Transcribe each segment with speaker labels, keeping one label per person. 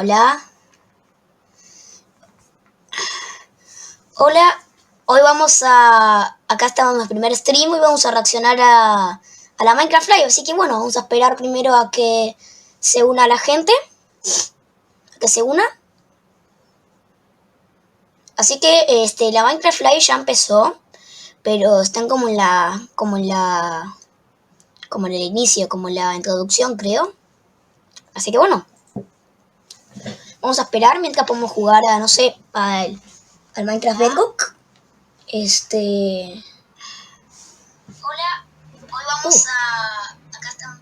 Speaker 1: Hola. Hola. Hoy vamos a... Acá estamos en el primer stream y vamos a reaccionar a la Minecraft Live. Así que bueno, vamos a esperar primero a que se una la gente. A que se una. Así que la Minecraft Live ya empezó. Pero están como en el inicio, como en la introducción, creo. Así que bueno. Vamos a esperar mientras podemos jugar a, no sé, al Minecraft Bedrock. Hola, hoy vamos a... Acá estamos.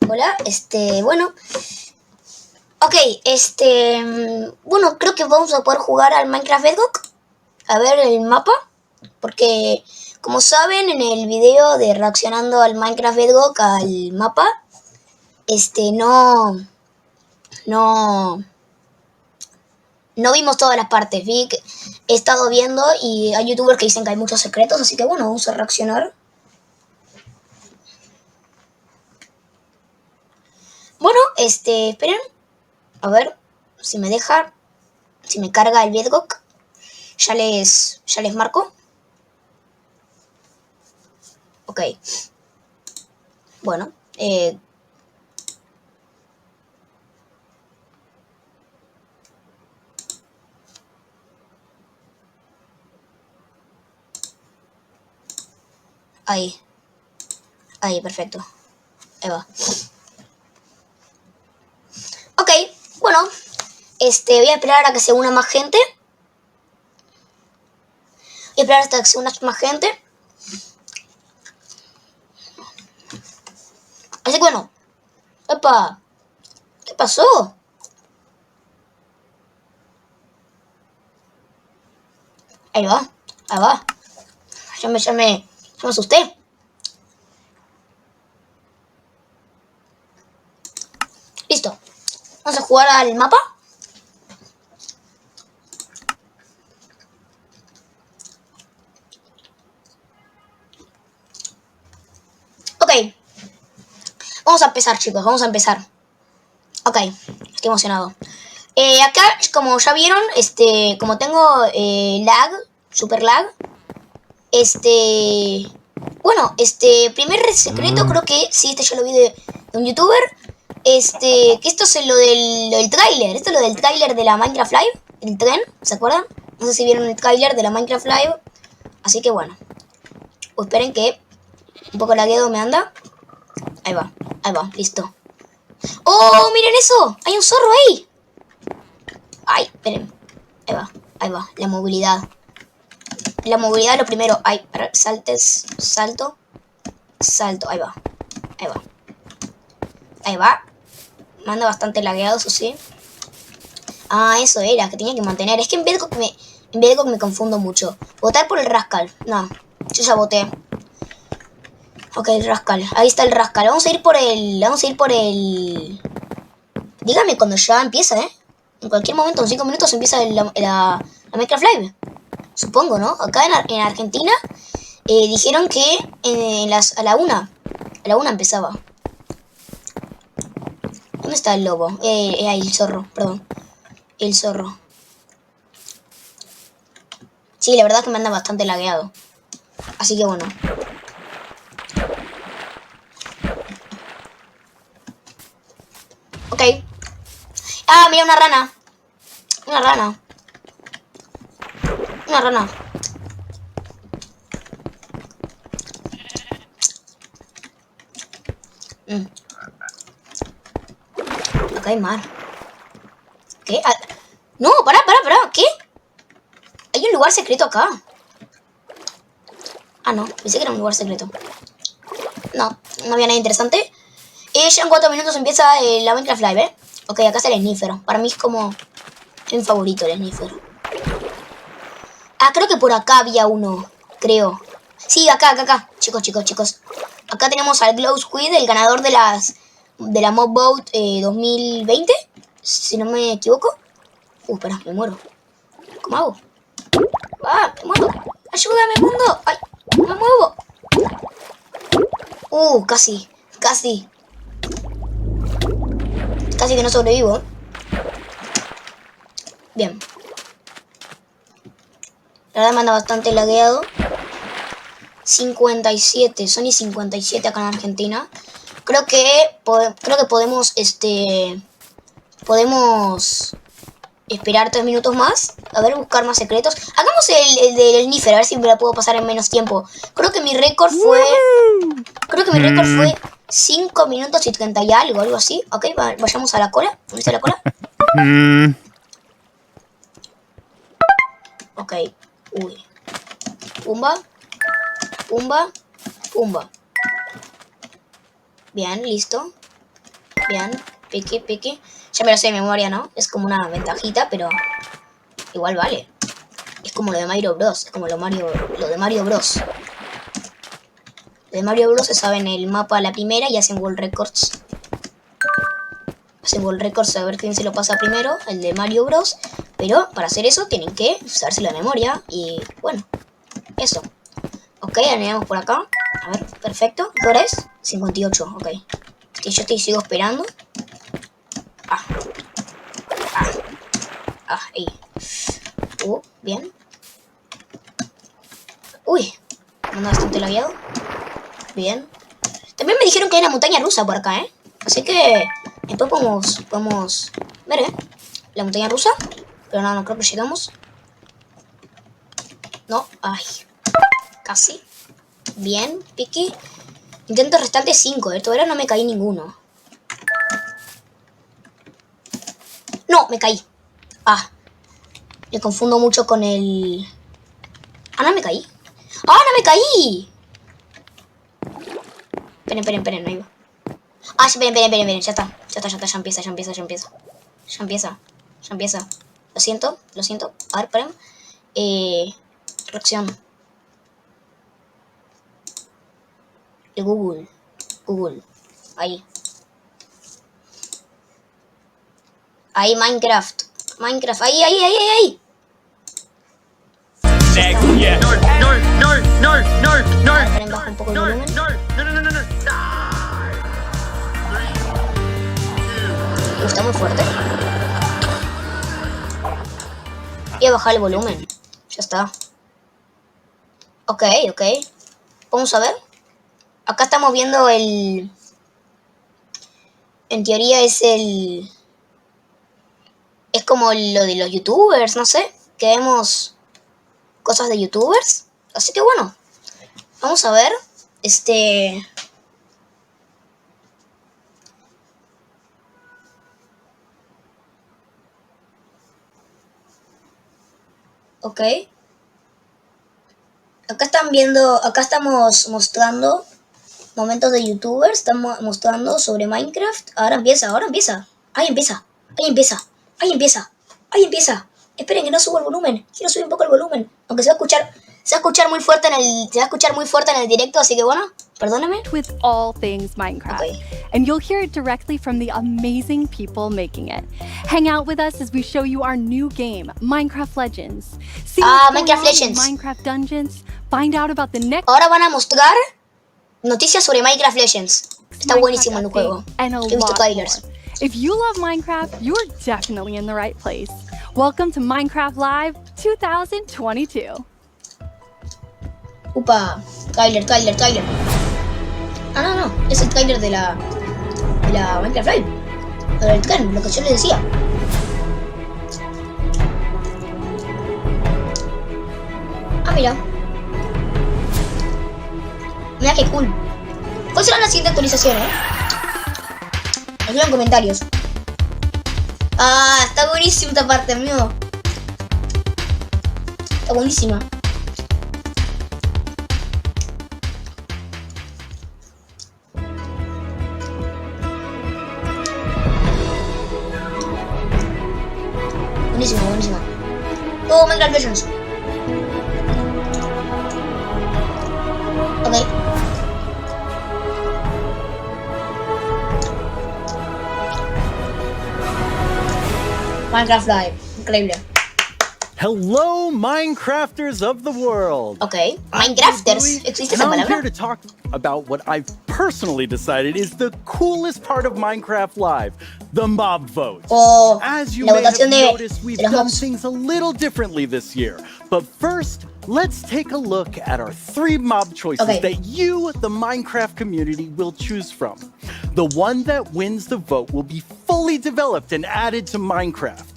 Speaker 1: Hola, bueno. Ok, bueno, creo que vamos a poder jugar al Minecraft Bedrock. A ver el mapa. Porque, como saben, en el video de reaccionando al Minecraft Bedrock, al mapa, no vimos todas las partes. He estado viendo y hay youtubers que dicen que hay muchos secretos, así que bueno, vamos a reaccionar. Bueno, esperen. A ver si me deja, si me carga el bedrock. Ya les marco. Ok. Bueno, ahí. Ahí, perfecto. Ahí va. Ok, bueno. Voy a esperar a que se una más gente. Voy a esperar hasta que se una más gente. Así que bueno. ¡Epa! ¿Qué pasó? Ahí va. Ahí va. Ya me asusté. Listo. Vamos a jugar al mapa. Ok. Vamos a empezar, chicos. Vamos a empezar. Ok. Estoy emocionado. Acá, como ya vieron, como tengo lag, super lag, bueno, primer secreto creo que, sí, yo lo vi de un youtuber, que esto es lo del tráiler, esto es lo del tráiler de la Minecraft Live, el tren, ¿se acuerdan? No sé si vieron el tráiler de la Minecraft Live, así que bueno, esperen que un poco lagueado me anda, ahí va, listo. ¡Oh, miren eso! ¡Hay un zorro ahí! ¡Ay, esperen! Ahí va, la movilidad. La movilidad lo primero. Ay, para, salto. Ahí va. Ahí va. Me anda bastante lagueado, eso sí. Ah, eso era, que tenía que mantener. Es que en Bedrock me confundo mucho. Votar por el Rascal. No, yo ya voté. Ok, el Rascal. Ahí está el Rascal. Vamos a ir por el... Dígame cuando ya empieza, ¿eh? En cualquier momento, en 5 minutos empieza la Minecraft Live. Supongo, ¿no? Acá en Argentina dijeron que a la 1. A la 1 empezaba. ¿Dónde está el lobo? Ahí, el zorro, perdón. El zorro. Sí, la verdad es que me anda bastante lagueado. Así que bueno. Ok. Ah, mira, una rana. Una rana. Una rana. Acá hay mar. ¿Qué? Ah, no, pará. ¿Qué? Hay un lugar secreto acá. Ah, no. Pensé que era un lugar secreto. No había nada interesante. Ya en 4 minutos empieza la Minecraft Live, ¿eh? Ok, acá está el snífero. Para mí es como mi favorito el snífero. Ah, creo que por acá había uno. Creo. Sí, acá. Chicos. Acá tenemos al Glow Squid, el ganador de la Mob Boat 2020. Si no me equivoco. Espera, me muero. ¿Cómo hago? ¡Ah, me muero! ¡Ayúdame, mundo! ¡Ay, me muevo! Casi. Casi que no sobrevivo. Bien. La verdad me anda bastante lagueado. 57, Sony 57 acá en Argentina. Creo que podemos, podemos esperar 3 minutos más. A ver, buscar más secretos. Hagamos el del nífero, a ver si me la puedo pasar en menos tiempo. Creo que mi récord fue... Creo que mi récord fue 5 minutos y 30 y algo así. Ok, vayamos a la cola. ¿Dónde está la cola? Ok. Uy. Pumba. Pumba. Pumba. Bien, listo. Bien. Pique, pique. Ya me lo sé de memoria, ¿no? Es como una ventajita, pero igual vale. Es como lo de Mario Bros. Es como lo de Mario Bros. De Mario Bros se saben el mapa a la primera y hacen World Records. Hacen World Records a ver quién se lo pasa primero, el de Mario Bros. Pero para hacer eso tienen que usarse la memoria y bueno, eso. Ok, añadimos por acá. A ver, perfecto. ¿Qué hora es? 58, ok. Yo sigo esperando. Ahí. Bien. Uy, me anda bastante lagueado. Bien. También me dijeron que hay una montaña rusa por acá, ¿eh? Así que después podemos ver, ¿eh? La montaña rusa. Pero no creo que llegamos. No, ay. Casi. Bien, piqui. Intento restante 5, ¿eh? Todavía no me caí ninguno. No, me caí. Me confundo mucho con el... no me caí. ¡No me caí! Esperen, ahí va. Esperen, ya está. Ya empieza. Lo siento. A ver, esperen. Reacción. El Google. Ahí. Ahí, Minecraft. Ahí. No. Esperen, bajo un poco el volumen. Está muy fuerte. Voy a bajar el volumen. Ya está. Ok. Vamos a ver. Acá estamos viendo el... En teoría es el... Es como lo de los youtubers, no sé. Que vemos cosas de youtubers. Así que bueno. Vamos a ver. Ok. Acá estamos mostrando momentos de youtubers. Estamos mostrando sobre Minecraft. Ahora empieza. Ahí empieza. Esperen que no subo el volumen. Quiero subir un poco el volumen. Aunque se va a escuchar muy fuerte en el directo, así que bueno, perdóname.
Speaker 2: With all things Minecraft.
Speaker 1: Okay.
Speaker 2: And you'll hear it directly from the amazing people making it. Hang out with us as we show you our new game, Minecraft Legends. See what's going
Speaker 1: Minecraft
Speaker 2: on
Speaker 1: Legends.
Speaker 2: in Minecraft Dungeons. Find out about the next
Speaker 1: Ahora van a mostrar noticias sobre Minecraft Legends. Está buenísimo el juego.
Speaker 2: And a
Speaker 1: He visto
Speaker 2: lot
Speaker 1: trailers.
Speaker 2: more. If you love Minecraft, you're definitely in the right place. Welcome to Minecraft Live 2022.
Speaker 1: Upa, trailer. No, es el trailer de la Minecraft Live. El Kern, lo que yo les decía. Mira. Mira qué cool. ¿Cuál será la siguiente actualización, Ayuda en comentarios. Está buenísima esta parte, amigo. Está buenísima. Buenísima. Todo Minecraft Legends. Ok. Minecraft Live. Increíble.
Speaker 3: Hello, Minecrafters of the world.
Speaker 1: Ok, Minecrafters, ¿existe esa
Speaker 3: And I'm here
Speaker 1: palabra?
Speaker 3: to talk about what I've personally decided is the coolest part of Minecraft Live, the mob vote.
Speaker 1: O
Speaker 3: As you
Speaker 1: la
Speaker 3: may have
Speaker 1: votación
Speaker 3: noticed, we've
Speaker 1: de los
Speaker 3: done
Speaker 1: mobs.
Speaker 3: things a little differently this year. But first, let's take a look at our 3 mob choices
Speaker 1: Okay.
Speaker 3: that you, the Minecraft community, will choose from. The one that wins the vote will be fully developed and added to Minecraft.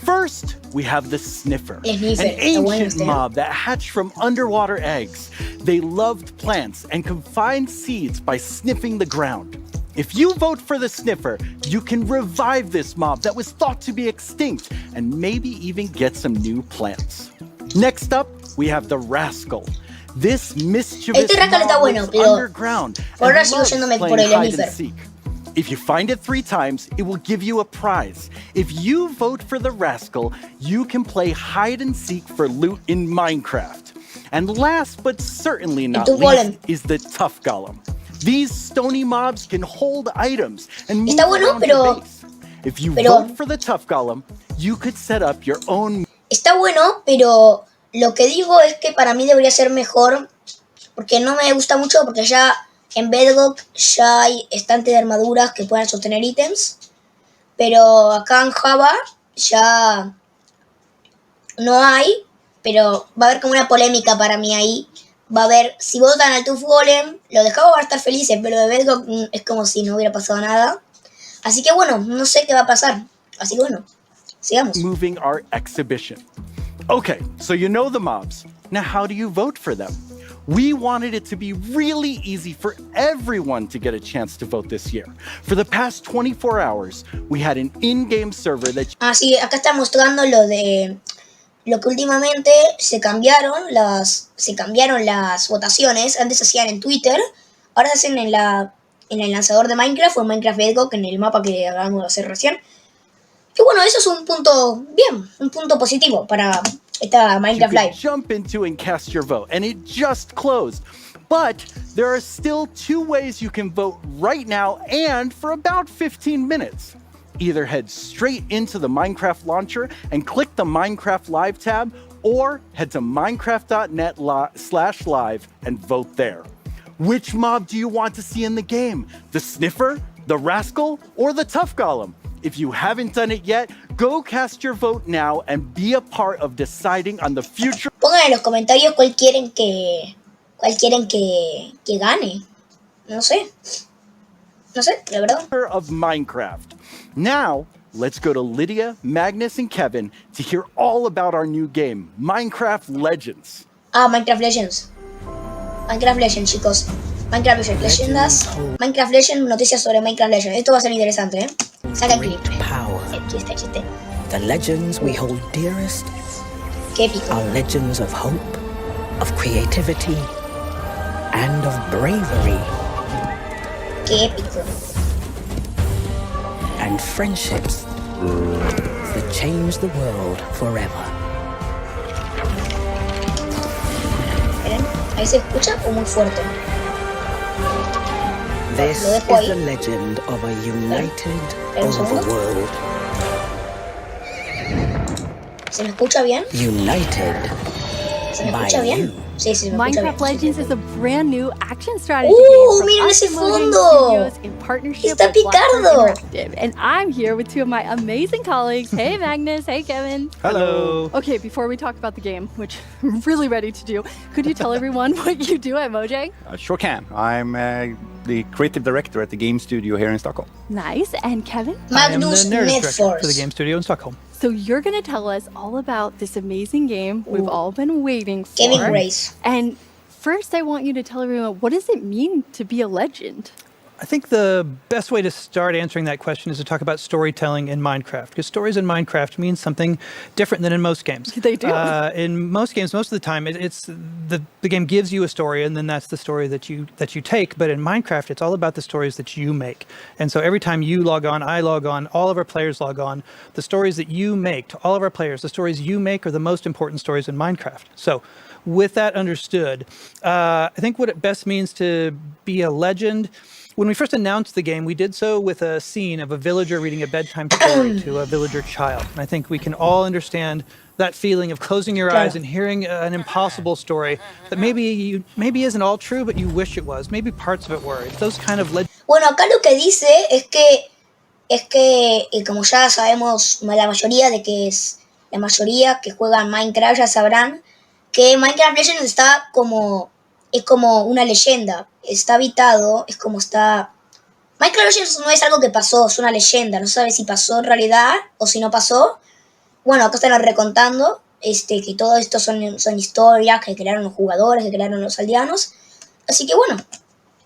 Speaker 3: First, we have the Sniffer,
Speaker 1: El Sniffer,
Speaker 3: an
Speaker 1: está bueno
Speaker 3: ancient
Speaker 1: este, ¿eh?
Speaker 3: mob that hatched from underwater eggs. They loved plants and could find seeds by sniffing the ground. If you vote for the Sniffer, you can revive this mob that was thought to be extinct and maybe even get some new plants. Next up, we have the Rascal. This mischievous
Speaker 1: Este Rascal está
Speaker 3: mob
Speaker 1: bueno,
Speaker 3: lives
Speaker 1: pero
Speaker 3: underground
Speaker 1: por ahora
Speaker 3: and
Speaker 1: sigo
Speaker 3: loves
Speaker 1: yéndome por
Speaker 3: playing
Speaker 1: el
Speaker 3: hide and
Speaker 1: Sniffer.
Speaker 3: seek. If you find it 3 times, it will give you a prize. If you vote for the Rascal, you can play hide and seek for loot in Minecraft. And last but certainly not
Speaker 1: tu golem.
Speaker 3: least is the Tough Golem. These stony mobs can hold items and move
Speaker 1: Está bueno,
Speaker 3: around
Speaker 1: pero-
Speaker 3: your base. If you
Speaker 1: pero-
Speaker 3: vote for the Tough Golem, you could set up your own.
Speaker 1: Está bueno, pero lo que digo es que para mí debería ser mejor, porque no me gusta mucho, porque ya en Bedrock ya hay estante de armaduras que puedan sostener ítems, pero acá en Java ya no hay, pero va a haber como una polémica para mí ahí. Va a haber, si votan al Tough Golem, los de Java van a estar felices, pero de Bedrock es como si no hubiera pasado nada. Así que bueno, no sé qué va a pasar. Así que bueno, sigamos.
Speaker 3: Moving our exhibition. Okay, so you know the mobs. Now, how do you vote for them? We wanted it to be really easy for everyone to get a chance to vote this year. For the past 24 hours, we had an in-game server that
Speaker 1: Sí, acá está mostrando lo de lo que últimamente se cambiaron las votaciones. Antes se hacían en Twitter, ahora se hacen en el lanzador de Minecraft o en Minecraft Bedrock, en el mapa que acabamos de hacer recién. Y bueno, eso es un punto bien, un punto positivo para esta
Speaker 3: you
Speaker 1: Minecraft
Speaker 3: could
Speaker 1: Live.
Speaker 3: jump into and cast your vote, and it just closed. But there are still 2 ways you can vote right now and for about 15 minutes. Either head straight into the Minecraft launcher and click the Minecraft Live tab, or head to minecraft.net/live and vote there. Which mob do you want to see in the game? The Sniffer, the Rascal, or the Tough Golem? If you haven't done it yet, go cast your vote now and be a part of deciding on the future
Speaker 1: Pongan en los comentarios cuál quieren que gane. No sé, la verdad.
Speaker 3: of Minecraft. Now, let's go to Lydia, Magnus, and Kevin to hear all about our new game, Minecraft Legends.
Speaker 1: Minecraft Legends. Minecraft Legends, chicos. Minecraft Legends, leyendas. Minecraft Legends, noticias sobre Minecraft Legends. Esto va a ser interesante, ¿eh? Saca el clip.
Speaker 4: Power.
Speaker 1: Aquí está, chiste.
Speaker 4: The legends we hold dearest
Speaker 1: Qué épico.
Speaker 4: are legends of hope, of creativity, and of bravery,
Speaker 1: Qué épico.
Speaker 4: and friendships that change the world forever.
Speaker 1: Esperen, ahí se escucha o muy fuerte.
Speaker 4: This
Speaker 1: Lo
Speaker 4: is
Speaker 1: dejo ahí.
Speaker 4: the legend of a united
Speaker 1: un segundo.
Speaker 4: overworld.
Speaker 1: ¿Se me escucha bien?
Speaker 4: United
Speaker 1: ¿Se me
Speaker 4: by
Speaker 1: escucha bien?
Speaker 4: you.
Speaker 1: Sí, sí, se me escucha bien.
Speaker 2: Minecraft Legends is a brand new action strategy
Speaker 1: ¡Uh!
Speaker 2: game from
Speaker 1: ¡Miren
Speaker 2: us
Speaker 1: ese
Speaker 2: Mojang
Speaker 1: fondo!
Speaker 2: Studios in partnership
Speaker 1: Está
Speaker 2: with Blackbird
Speaker 1: Picardo.
Speaker 2: Interactive. And I'm here with 2 of my amazing colleagues. Hey, Magnus. Hey, Kevin.
Speaker 5: Hello.
Speaker 2: Okay, before we talk about the game, which I'm really ready to do, could you tell everyone what you do at Mojang?
Speaker 5: Sure can. I'm the creative director at the game studio here in Stockholm.
Speaker 2: Nice. And Kevin?
Speaker 1: Magnus
Speaker 6: I am the narrative director for the
Speaker 1: Netforce.
Speaker 6: game studio in Stockholm.
Speaker 2: So you're going to tell us all about this amazing game we've all been waiting for.
Speaker 1: Kevin Grace.
Speaker 2: And first, I want you to tell everyone, what does it mean to be a legend?
Speaker 6: I think the best way to start answering that question is to talk about storytelling in Minecraft, because stories in Minecraft mean something different than in most games.
Speaker 2: They do.
Speaker 6: In most games, most of the time, it's the game gives you a story, and then that's the story that you take. But in Minecraft, it's all about the stories that you make. And so every time you log on, I log on, all of our players log on, the stories that you make to all of our players, the stories you make are the most important stories in Minecraft. So with that understood, I think what it best means to be a legend when we first announced the game, we did so with a scene of a villager reading a bedtime story to a villager child. And I think we can all understand that feeling of closing your eyes and hearing an impossible story that maybe isn't all true, but you wish it was. Maybe parts of it were. It's those kind of
Speaker 1: Bueno, acá lo que dice es que como ya sabemos la mayoría la mayoría que juegan Minecraft ya sabrán que Minecraft Legends es como una leyenda, está habitado, es como está. Minecraft Legends no es algo que pasó, es una leyenda, no se sabe si pasó en realidad o si no pasó. Bueno, acá están recontando que todo esto son historias que crearon los jugadores, que crearon los aldeanos. Así que bueno,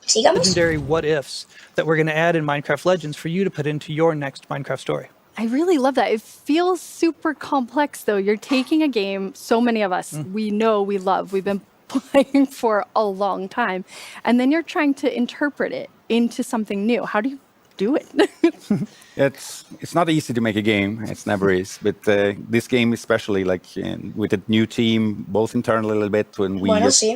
Speaker 1: sigamos.
Speaker 6: legendary what ifs that we're going to add in Minecraft Legends for you to put into your next Minecraft story.
Speaker 2: I really love that. It feels super complex, though. You're taking a game so many of us we know, we love, we've been playing for a long time, and then you're trying to interpret it into something new. How do you do it?
Speaker 5: It's not easy to make a game. It never is. But this game, especially, with a new team, both internally a little bit, when we
Speaker 1: Bueno, sí.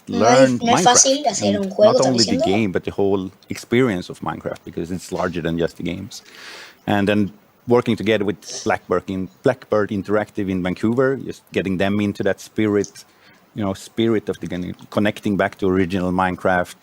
Speaker 5: learn
Speaker 1: No es fácil
Speaker 5: Minecraft,
Speaker 1: hacer
Speaker 5: and
Speaker 1: un juego,
Speaker 5: not
Speaker 1: estás
Speaker 5: only the
Speaker 1: diciendo.
Speaker 5: game, but the whole experience of Minecraft, because it's larger than just the games. And then working together with Blackbird Interactive in Vancouver, just getting them into that spirit of the game, connecting back to original Minecraft,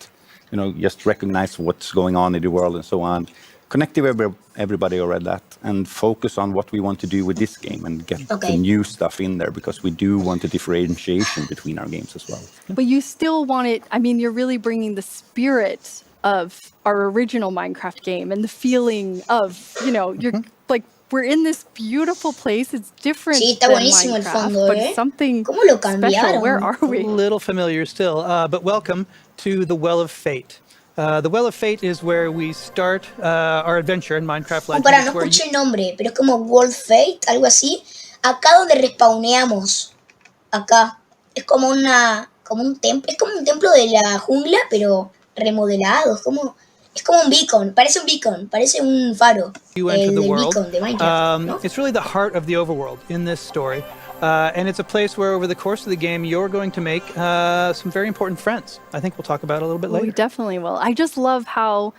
Speaker 5: just recognize what's going on in the world and so on. Connect everybody already that, and focus on what we want to do with this game and get the new stuff in there, because we do want a differentiation between our games as well.
Speaker 2: But you still want it. I mean, you're really bringing the spirit of our original Minecraft game and the feeling of, you're like, we're in this beautiful place. It's different
Speaker 1: Sí, está
Speaker 2: than
Speaker 1: buenísimo el
Speaker 2: Minecraft,
Speaker 1: fondo,
Speaker 2: but it's something
Speaker 1: ¿Cómo lo
Speaker 2: special.
Speaker 1: cambiaron?
Speaker 2: Where are
Speaker 6: A
Speaker 2: we?
Speaker 6: little familiar still, but welcome to the Well of Fate. The Well of Fate is where we start our adventure in Minecraft Legends.
Speaker 1: Para, no escuché el nombre, pero es como World Fate, algo así. Acá donde respawneamos. Acá. Es como un templo. Es como un templo de la jungla, pero remodelado. Es como un beacon. Parece un faro.
Speaker 6: You enter the
Speaker 1: del
Speaker 6: world.
Speaker 1: beacon de Minecraft, ¿no?
Speaker 6: It's really the heart of the overworld in this story. And it's a place where over the course of the game, you're going to make some very important friends. I think we'll talk about it a little bit
Speaker 2: We
Speaker 6: later.
Speaker 2: definitely will. I just love how,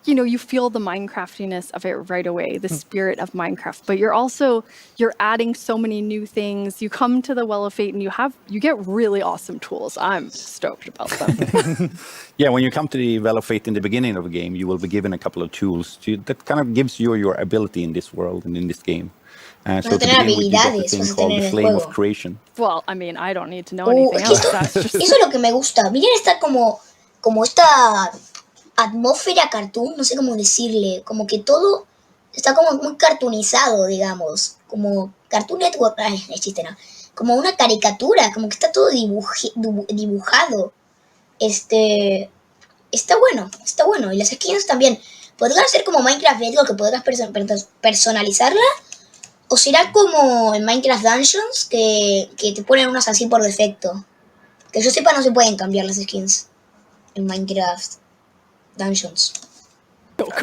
Speaker 2: you feel the Minecraftiness of it right away, the spirit of Minecraft. But you're adding so many new things. You come to the Well of Fate and you get really awesome tools. I'm stoked about them.
Speaker 5: Yeah, when you come to the Well of Fate in the beginning of a game, you will be given a couple of tools that kind of gives you your ability in this world and in this game. So to
Speaker 1: tener
Speaker 5: begin with, you got the
Speaker 1: habilidades,
Speaker 5: thing
Speaker 1: vas a
Speaker 5: called
Speaker 1: tener
Speaker 5: the
Speaker 1: en el
Speaker 5: Flame of
Speaker 1: juego.
Speaker 5: Creation.
Speaker 2: Well, I mean, I don't need to know anything
Speaker 1: Es que
Speaker 2: else. That's just
Speaker 1: eso es lo que me gusta. Miren como esta atmósfera cartoon, no sé cómo decirle, como que todo está como muy cartoonizado, digamos, como Cartoon Network, no existe, ¿no? Como una caricatura, como que está todo dibujado. Está bueno, y las skins también. ¿Podrán ser como Minecraft Bedrock, que podrás personalizarla? ¿O será como en Minecraft Dungeons, que te ponen unas así por defecto? Que yo sepa, no se pueden cambiar las skins en Minecraft Dungeons.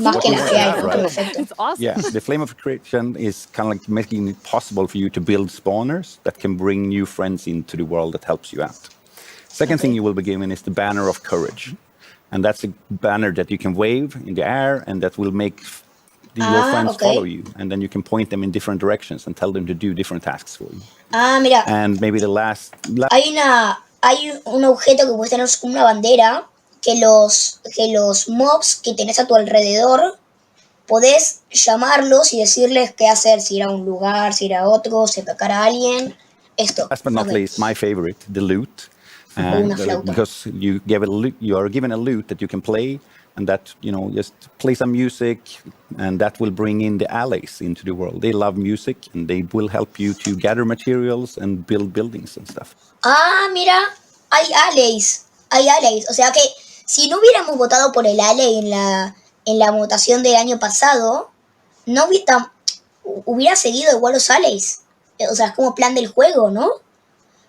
Speaker 1: Más que las que hay, ¿no? Por defecto.
Speaker 2: it's awesome.
Speaker 5: Yeah, the Flame of Creation is kind of like making it possible for you to build spawners that can bring new friends into the world that helps you out. Second thing you will be given is the Banner of Courage. And that's a banner that you can wave in the air, and that will make your friends follow you. And then you can point them in different directions and tell them to do different tasks for you.
Speaker 1: Mira,
Speaker 5: And maybe the last
Speaker 1: hay un objeto que puedes tener como una bandera, que los mobs que tenés a tu alrededor, podés llamarlos y decirles qué hacer, si ir a un lugar, si ir a otro, si atacar a alguien. Esto.
Speaker 5: last but not
Speaker 1: Ok.
Speaker 5: least, my favorite, the loot.
Speaker 1: Una flauta.
Speaker 5: Because you are given a loot that you can play, and that, just play some music, and that will bring in the allies into the world. They love music, and they will help you to gather materials and build buildings and stuff.
Speaker 1: Mira, hay allies. O sea que si no hubiéramos votado por el ally en la votación del año pasado, no hubiera seguido igual los allies. O sea, es como plan del juego, ¿no?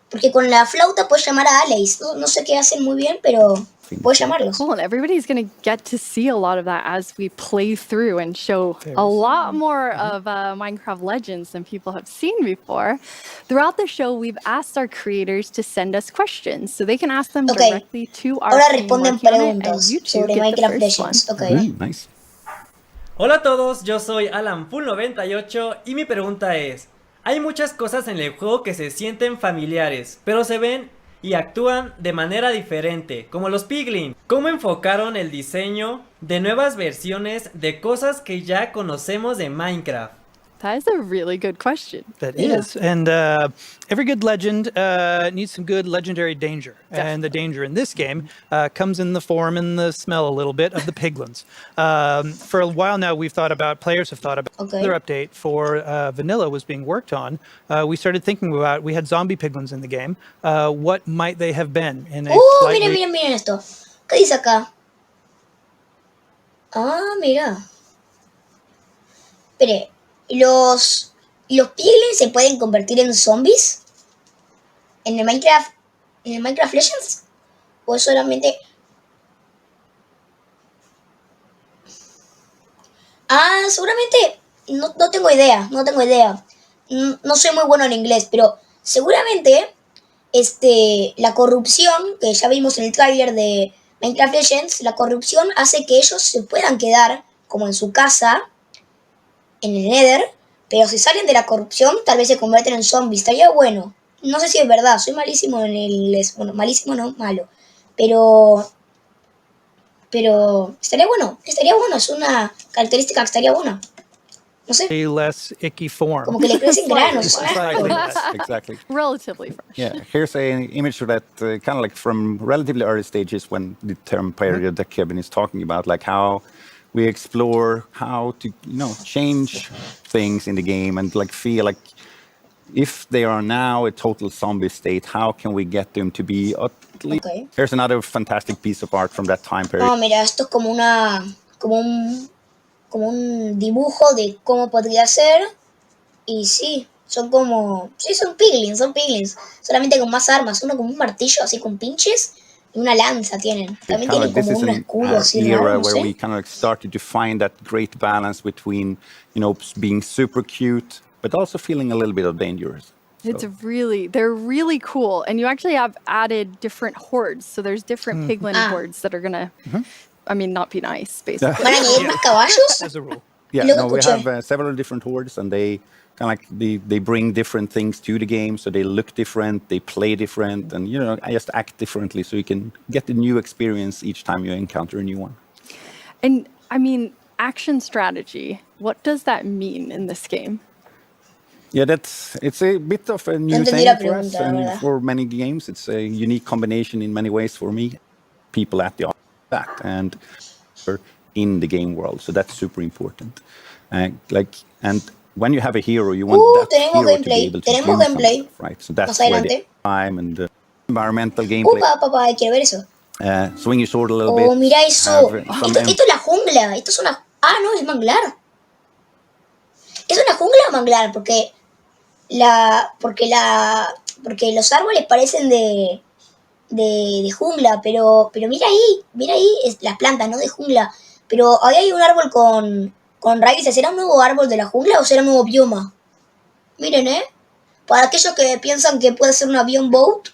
Speaker 1: Porque con la flauta puedes llamar a allies. No sé qué hacen muy bien, pero
Speaker 5: things.
Speaker 1: Puedes llamarlos.
Speaker 2: Cool, and everybody's going to get to see a lot of that as we play through and show a lot more of Minecraft Legends than people have seen before. Throughout the show, we've asked our creators to send us questions so they can ask them
Speaker 1: Okay.
Speaker 2: directly to our
Speaker 1: Ahora
Speaker 2: team
Speaker 1: responden
Speaker 2: working on it, and
Speaker 1: preguntas
Speaker 2: you two
Speaker 1: sobre
Speaker 2: get the
Speaker 1: Minecraft
Speaker 2: first one.
Speaker 1: Legends. Ok.
Speaker 5: Nice.
Speaker 7: Hola a todos, yo soy AlanFull98 y mi pregunta es: hay muchas cosas en el juego que se sienten familiares, pero se ven y actúan de manera diferente, como los piglins. ¿Cómo enfocaron el diseño de nuevas versiones de cosas que ya conocemos de Minecraft?
Speaker 2: That is a really good question.
Speaker 6: That is, and every good legend needs some good legendary danger. And the danger in this game comes in the form and the smell a little bit of the piglins. For a while now, players have thought about another update for vanilla was being worked on. We started thinking about, we had zombie piglins in the game. What might they have been? In a slightly...
Speaker 1: Miren esto. ¿Qué dice acá? Ah, mira. Espere. ¿Los piglins se pueden convertir en zombies? ¿En el Minecraft Legends? ¿O es solamente...? Ah, seguramente... No tengo idea. No soy muy bueno en inglés, pero seguramente la corrupción, que ya vimos en el tráiler de Minecraft Legends, la corrupción hace que ellos se puedan quedar como en su casa, en el Nether, pero si salen de la corrupción, tal vez se convierten en zombies. Estaría bueno. No sé si es verdad, soy malísimo en el inglés. Bueno, malísimo no, malo. Pero estaría bueno, es una característica que estaría buena. No sé.
Speaker 6: less icky form.
Speaker 1: Como que le crecen granos.
Speaker 6: Slightly less.
Speaker 5: Exactly.
Speaker 2: Relatively fresh.
Speaker 5: Yeah, here's an image of that kind of like from relatively early stages when the term period that Kevin is talking about, like how we explore how to, change things in the game and like feel like if they are now a total zombie state, how can we get them to be at least?
Speaker 1: Okay.
Speaker 5: Here's another fantastic piece of art from that time period.
Speaker 1: No, mira, esto es como un dibujo de cómo podría ser. Y sí, son piglins. Solamente con más armas. Uno como un martillo así con pinches y una lanza tienen. También tienen como un escudo así
Speaker 5: era
Speaker 1: raro, no
Speaker 5: where
Speaker 1: sé.
Speaker 5: we kind of like started to find that great balance between, being super cute, but also feeling a little bit of dangerous.
Speaker 2: They're really cool. And you actually have added different hordes. So there's different piglin hordes that are going to, not be nice, basically.
Speaker 1: ¿Van a añadir más caballos?
Speaker 6: As a rule.
Speaker 5: Yeah,
Speaker 1: Lo que
Speaker 5: no, we
Speaker 1: escuché.
Speaker 5: have several different hordes, and they kind of like they bring different things to the game, so they look different, they play different, and I just act differently, so you can get the new experience each time you encounter a new one.
Speaker 2: And action strategy, what does that mean in this game?
Speaker 5: Yeah, it's a bit of a new
Speaker 1: entendí
Speaker 5: thing
Speaker 1: la
Speaker 5: for us,
Speaker 1: pregunta, la
Speaker 5: and
Speaker 1: verdad.
Speaker 5: for many games, it's a unique combination in many ways for me. People at the that and in the game world, so that's super important. And when you have a hero, you want that
Speaker 1: tenemos
Speaker 5: hero to
Speaker 1: gameplay,
Speaker 5: be able to
Speaker 1: tenemos
Speaker 5: do
Speaker 1: gameplay.
Speaker 5: something, right? So that's
Speaker 1: Más
Speaker 5: where
Speaker 1: adelante.
Speaker 5: the time and the environmental gameplay.
Speaker 1: Papá, quiero ver eso.
Speaker 5: Swing your sword a little bit.
Speaker 1: Oh, mira eso.
Speaker 5: have some
Speaker 1: Esto es la jungla. Esto es una... Ah, no, es manglar. ¿Es una jungla o manglar? Porque los árboles parecen de jungla, pero mira ahí, las plantas, no de jungla. Pero ahí hay un árbol con raíces. ¿Será un nuevo árbol de la jungla o será un nuevo bioma? Miren, para aquellos que piensan que puede ser una biome boat.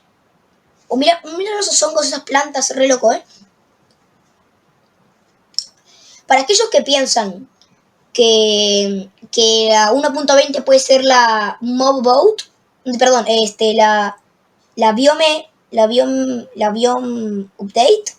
Speaker 1: O mira esos hongos, esas plantas, re loco, Para aquellos que piensan que la 1.20 puede ser la mob boat, perdón, la biome update,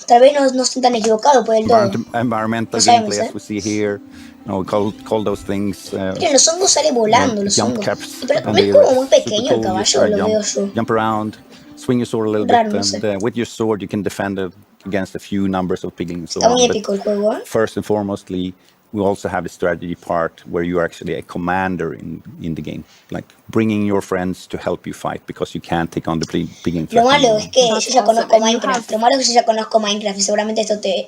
Speaker 1: tal vez no estén tan equivocados por el todo.
Speaker 5: environmental
Speaker 1: No sabemos,
Speaker 5: gameplay, as we see here. We call those things.
Speaker 1: Miren, los hongos salen volando, los
Speaker 5: jump
Speaker 1: hongos.
Speaker 5: caps.
Speaker 1: Pero
Speaker 5: and
Speaker 1: es
Speaker 5: they
Speaker 1: como
Speaker 5: look
Speaker 1: muy
Speaker 5: super
Speaker 1: pequeño
Speaker 5: cool.
Speaker 1: el caballo,
Speaker 5: You
Speaker 1: lo
Speaker 5: jump,
Speaker 1: veo yo.
Speaker 5: jump around, swing your sword a little
Speaker 1: Raro,
Speaker 5: bit,
Speaker 1: no
Speaker 5: and
Speaker 1: sé.
Speaker 5: with your sword you can defend it against a few numbers of piglins. So
Speaker 1: Está muy
Speaker 5: on. But
Speaker 1: épico el juego,
Speaker 5: first and foremostly, we also have the strategy part where you are actually a commander in the game, like bringing your friends to help you fight because you can't take on the piglin
Speaker 1: Lo
Speaker 5: threat on
Speaker 1: malo
Speaker 5: your
Speaker 1: es
Speaker 5: own.
Speaker 1: que
Speaker 2: That's
Speaker 1: yo ya
Speaker 2: awesome.
Speaker 1: conozco
Speaker 2: And you
Speaker 1: Minecraft.
Speaker 2: have-
Speaker 1: Lo malo es que yo ya conozco Minecraft y seguramente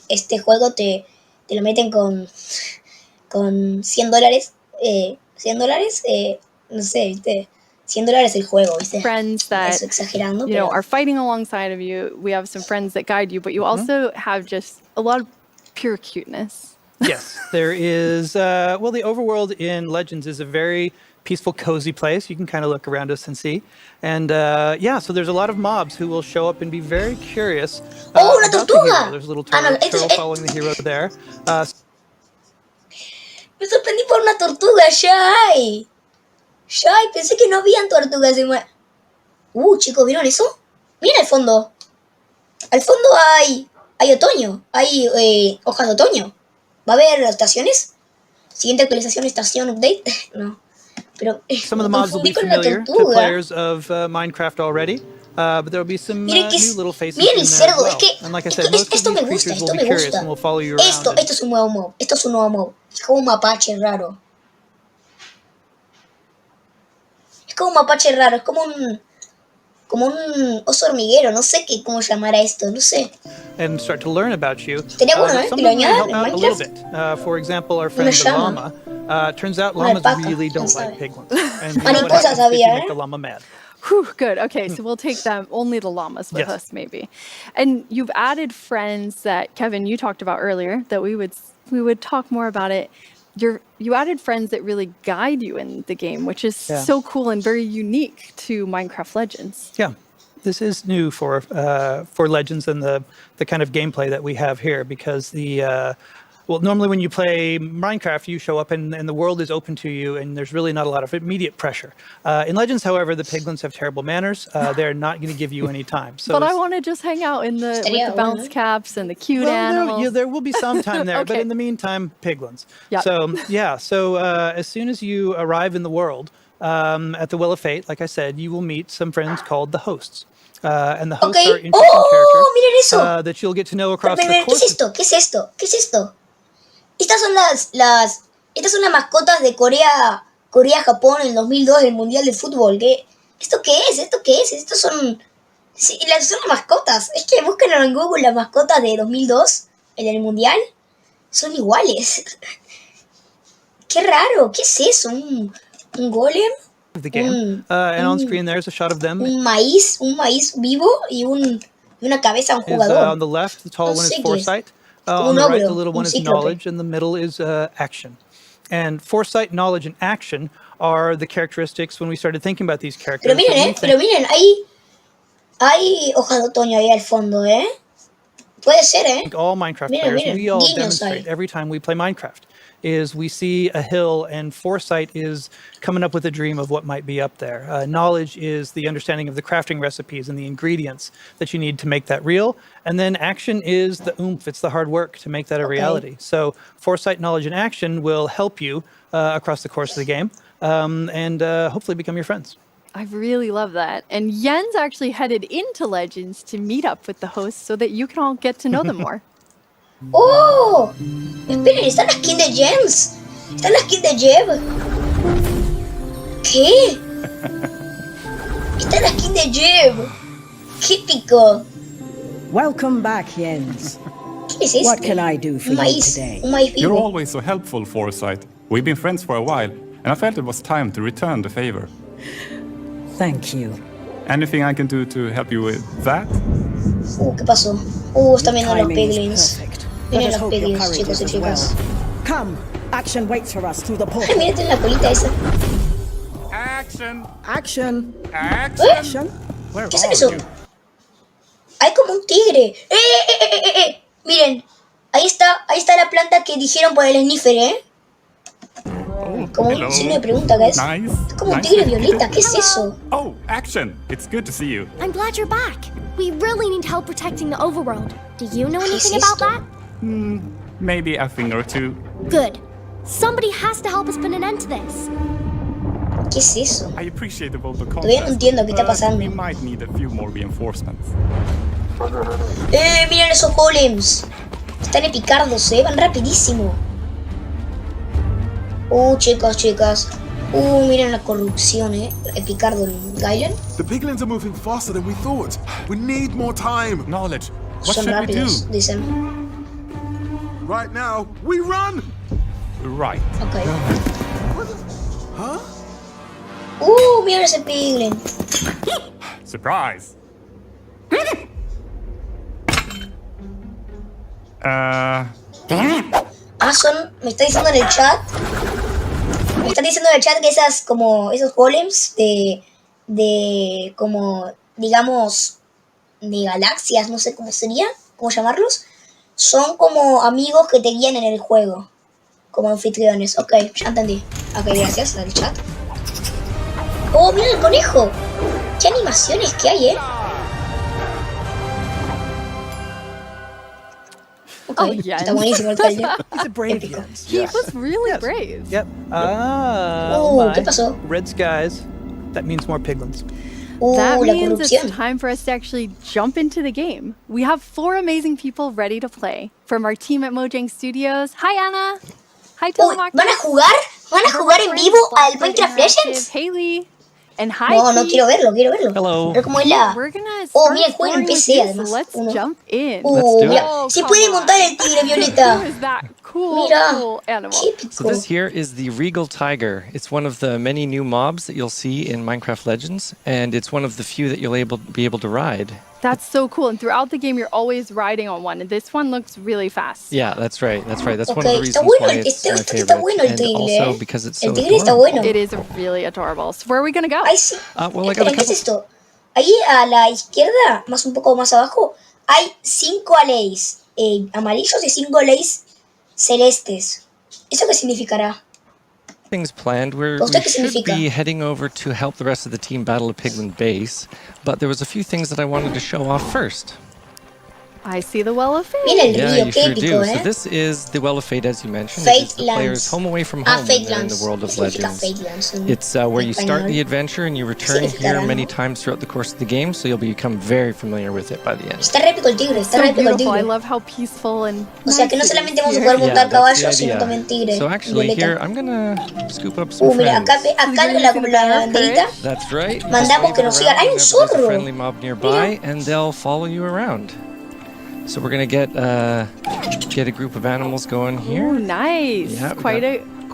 Speaker 1: este juego te lo meten con $100. $100, no sé, ¿viste? $100 el juego, ¿viste?
Speaker 2: friends that
Speaker 1: Eso exagerando,
Speaker 2: you know
Speaker 1: pero
Speaker 2: are fighting alongside of you. We have some friends that guide you, but you also have just a lot of pure cuteness.
Speaker 6: Yes, there is. Well, the overworld in Legends is a very peaceful, cozy place. You can kind of look around us and see. And yeah, so there's a lot of mobs who will show up and be very curious
Speaker 1: ¡Oh, una
Speaker 6: about the
Speaker 1: tortuga!
Speaker 6: hero. There's a little
Speaker 1: Ah, no,
Speaker 6: turtle following the hero there.
Speaker 1: me sorprendí por una tortuga, Shai. Shai, pensé que no habían tortugas en... chicos, ¿vieron eso? Miren al fondo. Al fondo hay otoño, hay hojas de otoño. ¿Va a haber estaciones? Siguiente actualización, estación, update. No. Pero
Speaker 6: Some of the mobs will be
Speaker 1: con la
Speaker 6: familiar to
Speaker 1: tortuga.
Speaker 6: players of Minecraft already, but there will be some
Speaker 1: Miren que
Speaker 6: new little faces
Speaker 1: miren
Speaker 6: in
Speaker 1: el
Speaker 6: there as
Speaker 1: cerdo,
Speaker 6: well.
Speaker 1: es que
Speaker 6: And like I said, most of
Speaker 1: esto
Speaker 6: these
Speaker 1: me gusta,
Speaker 6: creatures will
Speaker 1: esto
Speaker 6: be
Speaker 1: me
Speaker 6: curious
Speaker 1: gusta.
Speaker 6: and will follow you around.
Speaker 1: Esto es un nuevo mob, esto es un nuevo mob. Es como un mapache raro. Es como un mapache raro, es como un oso hormiguero, no sé cómo llamar a esto, no sé.
Speaker 6: And start to learn about you.
Speaker 1: Estaría bueno,
Speaker 6: Some
Speaker 1: que
Speaker 6: of
Speaker 1: lo
Speaker 6: them may
Speaker 1: añadan
Speaker 6: help
Speaker 1: en
Speaker 6: out a little
Speaker 1: Minecraft.
Speaker 6: bit. For example, our friend the
Speaker 1: llama.
Speaker 6: llama. Turns out
Speaker 1: Una
Speaker 6: llamas
Speaker 1: alpaca,
Speaker 6: really don't
Speaker 1: quién
Speaker 6: like
Speaker 1: sabe.
Speaker 6: piglins. And you know what
Speaker 1: Mariposas
Speaker 6: happens if you
Speaker 1: había,
Speaker 6: make the llama mad.
Speaker 2: Whew, good. Okay, so we'll take them, only the llamas with
Speaker 6: Yes.
Speaker 2: us, maybe. And you've added friends that, Kevin, you talked about earlier, that we would talk more about it. You added friends that really guide you in the game, which is so cool and very unique to Minecraft Legends.
Speaker 6: Yeah, this is new for Legends and the kind of gameplay that we have here, because well, normally when you play Minecraft, you show up and the world is open to you, and there's really not a lot of immediate pressure. In Legends, however, the piglins have terrible manners. They're not going to give you any time. So
Speaker 2: But I want to just hang out with the bounce caps and the cute animals.
Speaker 6: there will be some time there, but
Speaker 2: Okay.
Speaker 6: in the meantime, piglins.
Speaker 2: Yep.
Speaker 6: So as soon as you arrive in the world, at the Well of Fate, like I said, you will meet some friends called the hosts. And the hosts are
Speaker 1: Ok.
Speaker 6: interesting characters
Speaker 1: Miren eso.
Speaker 6: that you'll get to know across the
Speaker 1: ¿Qué es
Speaker 6: course.
Speaker 1: esto? ¿Qué es esto? ¿Qué es esto? Estas son estas son las mascotas de Corea-Japón en el 2002 del Mundial de Fútbol. ¿Esto qué es? ¿Esto qué es? Estos son... Sí, son las mascotas. Es que buscan en Google las mascotas de 2002, en el Mundial. Son iguales. Qué raro. ¿Qué es eso? ¿Un golem?
Speaker 6: Of the game. And on screen there's a shot of them.
Speaker 1: Un maíz vivo y una cabeza de un
Speaker 6: Is,
Speaker 1: jugador.
Speaker 6: on the left, the tall
Speaker 1: No
Speaker 6: one is
Speaker 1: sé qué es.
Speaker 6: foresight.
Speaker 1: Como
Speaker 6: On
Speaker 1: un
Speaker 6: the right,
Speaker 1: ogro,
Speaker 6: the little
Speaker 1: un
Speaker 6: one is
Speaker 1: cíclope.
Speaker 6: knowledge, and the middle is action. And foresight, knowledge, and action are the characteristics when we started thinking about these characters.
Speaker 1: Pero miren,
Speaker 6: that we
Speaker 1: pero
Speaker 6: think-
Speaker 1: miren, hay hojas de otoño ahí al fondo, Puede ser,
Speaker 6: all Minecraft
Speaker 1: Miren,
Speaker 6: players,
Speaker 1: miren,
Speaker 6: we all
Speaker 1: guiños
Speaker 6: demonstrate
Speaker 1: ahí.
Speaker 6: every time we play Minecraft, is we see a hill, and foresight is coming up with a dream of what might be up there. Knowledge is the understanding of the crafting recipes and the ingredients that you need to make that real. And then action is the oomph, it's the hard work to make that a reality. So foresight, knowledge, and action will help you across the course of the game, and hopefully become your friends.
Speaker 2: I really love that. And Yen's actually headed into Legends to meet up with the hosts so that you can all get to know them more.
Speaker 1: ¡Oh! Esperen, están las skins de Gems. Están las skins de Jeb. ¿Qué? Están las skins de Jeb. ¡Qué épico!
Speaker 4: Welcome back, Jens.
Speaker 1: ¿Qué es esto?
Speaker 4: What can I do for
Speaker 1: Un
Speaker 4: you
Speaker 1: maíz,
Speaker 4: today?
Speaker 1: un maíz
Speaker 8: You're
Speaker 1: vivo.
Speaker 8: always so helpful, Foresight. We've been friends for a while, and I felt it was time to return the favor.
Speaker 4: Thank you.
Speaker 8: Anything I can do to help you with that?
Speaker 1: ¿Qué pasó? Están viendo los
Speaker 4: Timing is
Speaker 1: piglins.
Speaker 4: perfect. Let
Speaker 1: Miren
Speaker 4: us
Speaker 1: los
Speaker 4: hope your
Speaker 1: piglins,
Speaker 4: courage
Speaker 1: chicos
Speaker 4: is
Speaker 1: y
Speaker 4: as
Speaker 1: chicas.
Speaker 4: well. Come, action waits for us through the
Speaker 1: Ay,
Speaker 4: portal.
Speaker 1: miren, tienen la colita esa.
Speaker 8: Action!
Speaker 4: Action!
Speaker 8: Action!
Speaker 4: Action!
Speaker 8: Where
Speaker 1: ¿Qué es
Speaker 8: are
Speaker 1: eso?
Speaker 8: you?
Speaker 1: Hay como un tigre. Miren, ahí está la planta que dijeron por el sniffer,
Speaker 8: Oh,
Speaker 1: Como
Speaker 8: hello.
Speaker 1: un signo de pregunta, ¿qué es?
Speaker 8: Nice.
Speaker 1: Es como un
Speaker 8: Nice.
Speaker 1: tigre violeta, ¿qué es eso?
Speaker 8: Oh, Action! It's good to see you.
Speaker 9: I'm glad you're back. We really need help protecting the overworld. Do you know anything about
Speaker 1: esto?
Speaker 9: that?
Speaker 8: Maybe a thing or two.
Speaker 9: Good. Somebody has to help us put an end to this.
Speaker 1: ¿Qué es eso?
Speaker 8: I appreciate the vote of
Speaker 1: Todavía no entiendo qué está
Speaker 8: but
Speaker 1: pasando.
Speaker 8: We might need a few more reinforcements.
Speaker 1: Miren esos golems. Están epicardos, van rapidísimo. Chicas. Miren la corrupción, Epicardo en Gailen.
Speaker 10: The piglins are moving faster than we thought. We need more time.
Speaker 8: Knowledge. What
Speaker 1: Son
Speaker 8: should we do?
Speaker 1: rápidos, dicen.
Speaker 10: Right now, we run!
Speaker 8: Right.
Speaker 1: Ok.
Speaker 10: Huh?
Speaker 1: Mira ese piglin.
Speaker 8: Surprise!
Speaker 1: Me está diciendo en el chat. Me están diciendo en el chat que esas como esos golems de como digamos de galaxias, no sé cómo sería, cómo llamarlos, son como amigos que te guían en el juego, como anfitriones. Ok, ya entendí. Ok, gracias al chat. Oh, mira el conejo. Qué animaciones que hay,
Speaker 2: Oh, yes.
Speaker 1: Está buenísimo el trailer.
Speaker 6: He's a brave
Speaker 1: Épico.
Speaker 6: Jens.
Speaker 2: He was really brave.
Speaker 6: Yep.
Speaker 1: ¿Qué pasó?
Speaker 6: Red skies. That means more piglins.
Speaker 2: That
Speaker 1: La
Speaker 2: means it's
Speaker 1: corrupción.
Speaker 2: time for us to actually jump into the game. We have 4 amazing people ready to play. From our team at Mojang Studios. Hi, Anna. Hi, Telemark.
Speaker 1: ¿Van a jugar? ¿Van a jugar en vivo al Minecraft Legends?
Speaker 2: Haley. And hi,
Speaker 1: No,
Speaker 2: Keith.
Speaker 1: quiero verlo.
Speaker 11: Hello.
Speaker 1: Ver cómo es la...
Speaker 2: We're gonna
Speaker 1: Oh,
Speaker 2: start
Speaker 1: mira, juegan en
Speaker 2: exploring with
Speaker 1: PC
Speaker 2: you,
Speaker 1: además.
Speaker 2: so let's jump in.
Speaker 11: Let's do
Speaker 1: mira,
Speaker 2: it.
Speaker 1: se
Speaker 2: Oh,
Speaker 1: puede
Speaker 2: come
Speaker 1: montar el tigre violeta.
Speaker 2: Who is that cool,
Speaker 1: Mira,
Speaker 2: cool animal?
Speaker 1: qué épico.
Speaker 11: So this here is the Regal Tiger. It's one of the many new mobs that you'll see in Minecraft Legends, and it's one of the few that you'll be able to ride.
Speaker 2: That's so cool. And throughout the game, you're always riding on one. And this one looks really fast.
Speaker 11: Yeah, that's right. That's right. That's one
Speaker 1: Ok,
Speaker 11: of the
Speaker 1: está
Speaker 11: reasons
Speaker 1: bueno,
Speaker 11: why it's my
Speaker 1: está
Speaker 11: favorite.
Speaker 1: bueno el
Speaker 11: And
Speaker 1: tigre,
Speaker 11: also because it's so
Speaker 1: El tigre está
Speaker 11: adorable.
Speaker 1: bueno.
Speaker 2: It is really adorable. So where are we going to go?
Speaker 1: Ay, sí.
Speaker 11: Well, I got a
Speaker 1: Esperen, ¿qué es
Speaker 11: couple.
Speaker 1: esto? Ahí a la izquierda, un poco más abajo, hay 5 alays amarillos y 5 alays celestes. ¿Eso qué significará?
Speaker 11: Things planned. We
Speaker 1: ¿Usted qué
Speaker 11: should
Speaker 1: significa?
Speaker 11: be heading over to help the rest of the team battle a piglin base, but there was a few things that I wanted to show off first.
Speaker 2: I see the Well of Fate.
Speaker 1: Mira el
Speaker 11: Yeah,
Speaker 1: río,
Speaker 11: you
Speaker 1: qué
Speaker 11: sure
Speaker 1: épico,
Speaker 11: do. So this is the Well of Fate, as you mentioned. It is the
Speaker 1: Fate
Speaker 11: player's
Speaker 1: Lands.
Speaker 11: home away from home when
Speaker 1: Fate
Speaker 11: they're in
Speaker 1: Lands.
Speaker 11: the world
Speaker 1: ¿Qué
Speaker 11: of
Speaker 1: significa
Speaker 11: Legends.
Speaker 1: Fate Lands en
Speaker 11: It's where you start
Speaker 1: español?
Speaker 11: the adventure and you return
Speaker 1: significará,
Speaker 11: here many
Speaker 1: no?
Speaker 11: times throughout the course of the game, so you'll become very familiar with it by the end.
Speaker 1: Está re épico el tigre, está
Speaker 2: So
Speaker 1: re épico el
Speaker 2: beautiful. I
Speaker 1: tigre.
Speaker 2: love how peaceful and
Speaker 1: O sea que no
Speaker 2: nice it
Speaker 1: solamente
Speaker 2: is
Speaker 1: vamos a
Speaker 2: here.
Speaker 1: poder montar
Speaker 11: that's the
Speaker 1: caballos, sino
Speaker 11: idea.
Speaker 1: también tigre.
Speaker 11: So actually
Speaker 1: violeta.
Speaker 11: here, I'm gonna scoop up some
Speaker 1: Mira, acá,
Speaker 11: friends.
Speaker 1: acá
Speaker 2: you're
Speaker 1: la,
Speaker 2: using the
Speaker 1: la
Speaker 2: banner of
Speaker 1: banderita.
Speaker 2: courage?
Speaker 11: That's right. You
Speaker 1: Mandamos
Speaker 11: just wave
Speaker 1: que
Speaker 11: it
Speaker 1: nos
Speaker 11: around
Speaker 1: sigan. ¡Hay un
Speaker 11: whenever there's a
Speaker 1: zorro!
Speaker 11: friendly mob nearby, and they'll follow you around. So we're gonna get a group of animals going here.
Speaker 2: Oh, nice.
Speaker 11: Yeah, we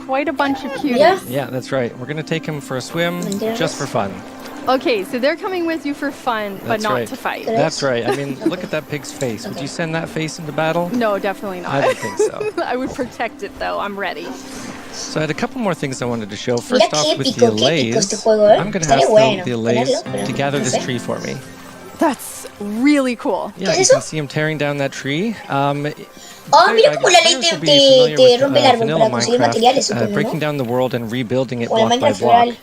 Speaker 2: Quite a bunch of cuties.
Speaker 1: Mira.
Speaker 11: Yeah, that's right. We're gonna take him for a swim,
Speaker 1: Banderas.
Speaker 11: just for fun.
Speaker 2: Okay, so they're coming with you for fun, but
Speaker 11: That's
Speaker 2: not
Speaker 11: right.
Speaker 2: to fight.
Speaker 11: That's right. I mean, look at that pig's face. Would you send that face into battle?
Speaker 2: No, definitely not.
Speaker 11: I don't think so.
Speaker 2: I would protect it though. I'm ready.
Speaker 11: So I had a couple more things I wanted to show.
Speaker 1: Mira
Speaker 11: First
Speaker 1: qué
Speaker 11: off, with the
Speaker 1: épico, qué épico este
Speaker 11: allays,
Speaker 1: juego,
Speaker 11: I'm gonna
Speaker 1: Estaría
Speaker 11: ask
Speaker 1: bueno
Speaker 11: the allays
Speaker 1: tenerlo, pero
Speaker 11: to gather
Speaker 1: no
Speaker 11: this
Speaker 1: sé.
Speaker 11: tree for me.
Speaker 2: That's really cool.
Speaker 11: Yeah,
Speaker 1: es
Speaker 11: you
Speaker 1: eso?
Speaker 11: can see him tearing down that tree.
Speaker 1: Oh, mira cómo la ley te rompe el árbol para conseguir materiales, supongo,
Speaker 11: breaking
Speaker 1: ¿no?
Speaker 11: down the world and rebuilding it
Speaker 1: O el
Speaker 11: block by
Speaker 1: Minecraft
Speaker 11: block.
Speaker 1: real.